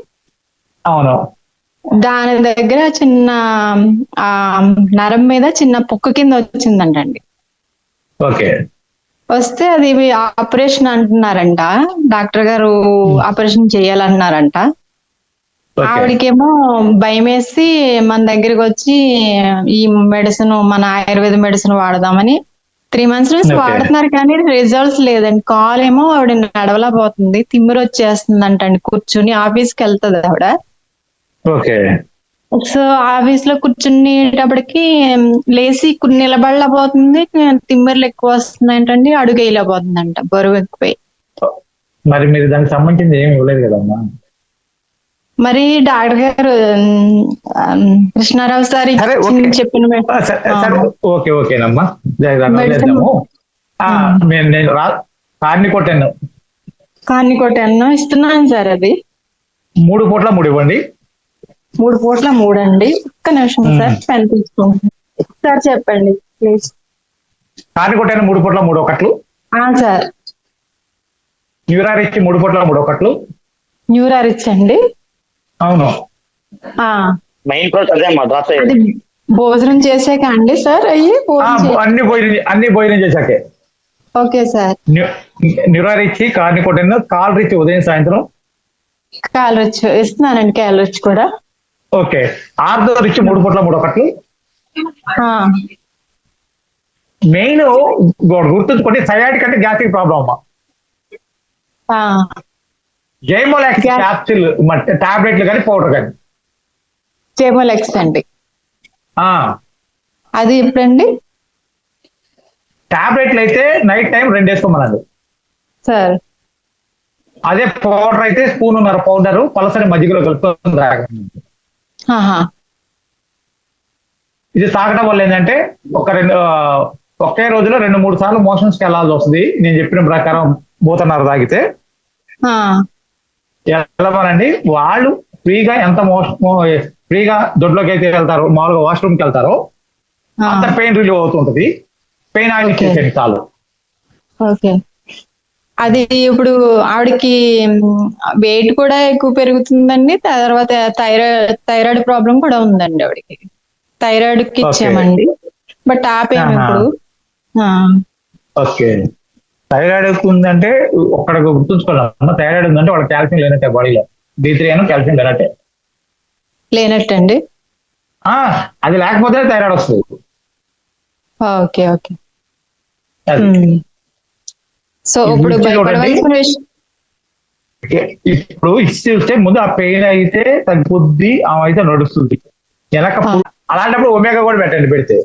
అవును, దాని దగ్గర చిన్న నరం మీద చిన్న పొక్కు కింద వచ్చిందంటండి. ఓకే. వస్తే అది ఆపరేషన్ అంటున్నారంట. డాక్టర్ గారు ఆపరేషన్ చేయాలన్నారంట. ఆవిడకేమో భయం వేసి మన దగ్గరికి వచ్చి ఈ మెడిసిన్, మన ఆయుర్వేద మెడిసిన్ వాడదామని 3 months నుంచి వాడుతున్నారు, కానీ రిజల్ట్స్ లేదండి. కాల్ ఏమో ఆవిడ నడవలేకపోతుంది, తిమ్మిరి వచ్చేస్తుంది అంటండి. కూర్చుని ఆఫీస్కి వెళ్తుంది ఆవిడ. ఓకే. సో ఆఫీస్ లో కూర్చునేటప్పటికి లేచి నిలబడలేకపోతుంది, తిమ్మిర్లు ఎక్కువ వస్తున్నాయంటండి, అడుగు వేయలేకపోతుందంట, బరువు ఎక్కువై. మరి మీరు దానికి సంబంధించింది ఏమి ఇవ్వలేదు కదమ్మా. మరి డాక్టర్ గారు కృష్ణారావు సార్ చెప్పిన ఓకేనమ్మా. నేను కార్నికోటెన్ ఇస్తున్నాను సార్. అది 3 పూట్ల 3 ఇవ్వండి. 3 పూట్ల 3 అండి. ఒక్క నిమిషం సార్, పెన్ తీసుకోండి సార్, చెప్పండి ప్లీజ్. కార్నికోటెన్ 3 పూట్ల 3 ఒకట్లు సార్. న్యూరారిచ్ 3 పూట్ల 3 ఒకట్లు. న్యూరారిచ్ అండి? అవును. మెయిన్ ప్రోట్ అదే అమ్మా. అది భోజనం చేసాక అండి సార్? అన్ని భోజనం చేశాకే. Okay sir. న్యూరారిచ్, కార్నికోటెన్, కాల్ రిచ్ ఉదయం సాయంత్రం. కాల్ రిచ్ ఇస్తున్నానండి, కాల్ రిచ్ కూడా. ఓకే. ఆర్థో రిచ్ 3 పూట్ల 3 ఒకట్లు. మెయిన్ గుర్తుంచుకోండి, సయాటిక్ అంటే గ్యాస్ట్రిక్ ప్రాబ్లం అమ్మా. జైమోలాక్స్ క్యాప్సిల్ టాబ్లెట్లు కానీ పౌడర్ కానీ. జైమోలాక్స్ అండి, అది ఎప్పుడండి? టాబ్లెట్లు అయితే నైట్ టైం 2 వేసుకోమనండి సార్. అదే పౌడర్ అయితే 1.5 స్పూన్ పౌడర్ పలసని మజ్జిగలో కలుపుకొని తాగండి. ఇది తాగడం వల్ల ఏంటంటే ఒకే రోజులో 2-3 సార్లు మోషన్స్కి వెళ్ళాల్సి వస్తుంది. నేను చెప్పిన ప్రకారం బూతన్నర తాగితే వెళ్ళమనండి. వాళ్ళు ఫ్రీగా ఫ్రీగా దొడ్లోకి అయితే వెళ్తారో, మామూలుగా వాష్రూమ్కి వెళ్తారో అంత పెయిన్ రిలీవ్ అవుతుంటది. పెయిన్ ఆయిల్ ఇచ్చేసేయండి చాలు. ఓకే. అది ఇప్పుడు ఆవిడకి వెయిట్ కూడా ఎక్కువ పెరుగుతుందండి. తర్వాత థైరాయిడ్ ప్రాబ్లం కూడా ఉందండి ఆవిడకి. థైరాయిడ్ కి ఇచ్చామండి, బట్ ఆపేము ఇప్పుడు. ఓకే, థైరాయిడ్ ఉందంటే ఒక్కడ గుర్తుంచుకోవాలి, థైరాయిడ్ ఉందంటే వాళ్ళకి కాల్షియం లేనట్టే, బాడీలో D3 కాల్షియం లేనట్టే. లేనట్టండి? అది లేకపోతే థైరాయిడ్ వస్తుంది. Okay okay. సో ఇప్పుడు ఇప్పుడు ఇచ్చి చూస్తే ముందు ఆ పెయిన్ అయితే తగ్గుద్ది, ఆమె అయితే నడుస్తుంది. అలాంటప్పుడు ఒమేగా కూడా పెట్టండి, పెడితే.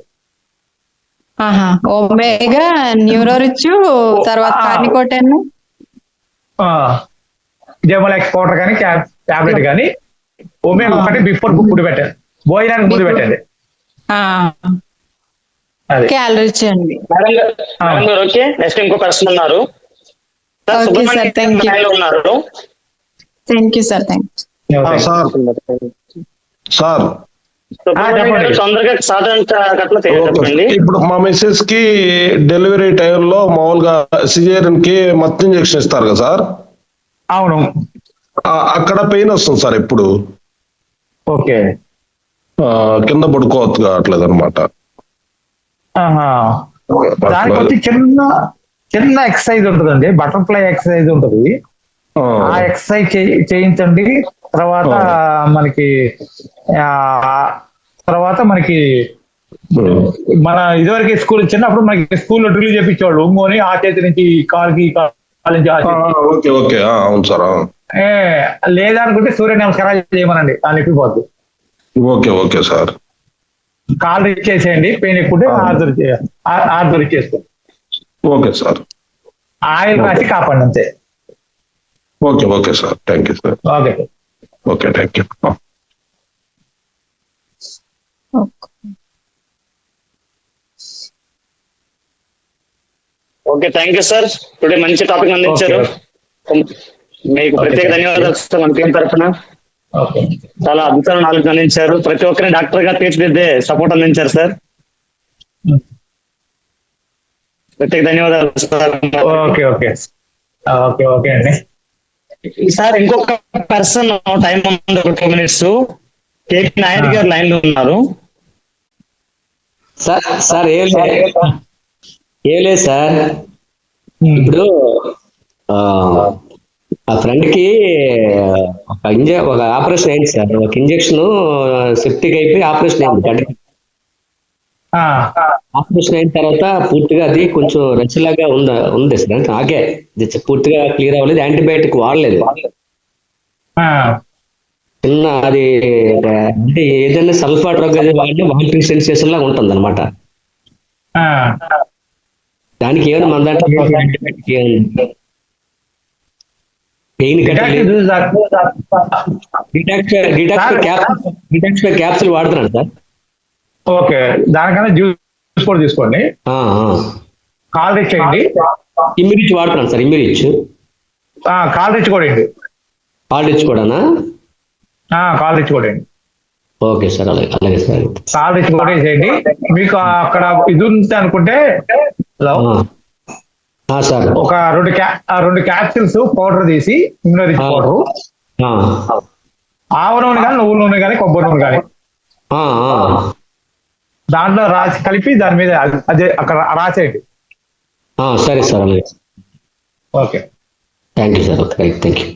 ఒమేగా, న్యూరో రిచ్, తర్వాత కార్నికోటెన్, జెమోలాక్స్ పౌడర్ కానీ టాబ్లెట్ కానీ ఒమేగా ఒకటి బిఫోర్ ఫుడ్ పెట్టండి, భోజనానికి ముందు పెట్టండి. క్యాలరీస్ అండి. ఓకే, నెక్స్ట్ ఇంకో పర్సన్ ఉన్నారు. Okay sir, thank you. ఉన్నారు. Thank you sir, thank you. Sir తొందరగా సాధారణ చెప్పండి. ఇప్పుడు మా మిస్సెస్ కి డెలివరీ టైంలో మామూలుగా సిజేరియన్ కి మత్తు ఇంజెక్షన్ ఇస్తారు కదా సార్? అవును. అక్కడ పెయిన్ వస్తుంది సార్ ఇప్పుడు. ఓకే, కింద పడుకోవచ్చు కావట్లేదు అనమాట. దానికి వచ్చి చిన్న చిన్న ఎక్సర్సైజ్ ఉంటుందండి, బటర్ఫ్లై ఎక్సర్సైజ్ ఉంటుంది. ఆ ఎక్సర్సైజ్ చేయించండి. తర్వాత మనకి మన ఇదివరకు స్కూల్ చిన్నప్పుడు మనకి స్కూల్లో డ్రిల్ చేపించేవాళ్ళు. ఒంగోని ఆ చేతి నుంచి కాలుకి, లేదనుకుంటే సూర్య నమస్కారాలు చేయమనండి, దాన్ని ఎక్కిపోద్దు. Okay okay sir. కాలు రిచ్ చేసేయండి, పెయిన్ ఎక్కుంటే ఆర్డర్ ఇచ్చేసుకోండి. Okay sir. ఆయిల్ రాసి కాపాడండి అంతే. Okay okay sir, thank you sir. Okay okay, thank you. Okay, thank you sir. Today మంచి టాపిక్ అందించారు. మీకు ప్రత్యేక ధన్యవాదాలు సార్ మన టీం తరఫున. చాలా అద్భుతమైన నాలెడ్జ్ అందించారు. ప్రతి ఒక్కరిని డాక్టర్ గా తీర్చిదిద్దే సపోర్ట్ అందించారు సార్. ప్రత్యేక ధన్యవాదాలు sir. Okay okay okay okay అండి. సార్ ఇంకొక పర్సన్ టైం ఉంది, ఒక 2 minutes. కేపీ నాయుడు గారు లైన్ లో ఉన్నారు. సార్ ఏం లేదు సార్. ఇప్పుడు ఆ ఫ్రెండ్ కి ఒక ఆపరేషన్ అయింది సార్. ఒక ఇంజక్షన్ సెప్టిక్ అయిపోయి ఆపరేషన్ అయింది. ఆపరేషన్ అయిన తర్వాత పూర్తిగా అది కొంచెం రచ్చలాగా ఉంది సార్. నాకే పూర్తిగా క్లియర్ అవ్వలేదు, యాంటీబయాటిక్ వాడలేదు. చిన్న అది అంటే ఏదైనా సల్ఫా డ్రగ్ అది వాడితే వామిటింగ్ సెన్సేషన్ లాగా ఉంటుంది అనమాట. దానికి ఏమైనా మన దాంట్లో యాంటీబయాటిక్ పెయిన్ క్యాప్సూల్ వాడుతున్నాను సార్. ఓకే, దానికన్నా జ్యూస్ కూడా తీసుకోండి. కాల్ రిచ్ చేయండి. ఇమ్యూరిచ్ వాడుతున్నాను సార్. ఇమ్యూరిచ్, కాల్ రిచ్ కూడా అండి. కాల్ రిచ్ కూడానా? కాల్ రిచ్ కూడా అండి. ఓకే సార్, అలాగే సార్. కాల్ రిచ్ కూడా చేయండి. మీకు అక్కడ ఇది ఉంది అనుకుంటే సార్ ఒక 2 క్యాప్సిల్స్ పౌడర్ తీసి, ఇమ్యూనరిచ్ పౌడర్, ఆవ నూనె కానీ, నువ్వుల నూనె కానీ, కొబ్బరి నూనె కానీ దాంట్లో రాసి కలిపి దాని మీద అదే అక్కడ రాసేయండి. సరే సార్, అలాగే. Okay, thank you sir. Okay, thank you.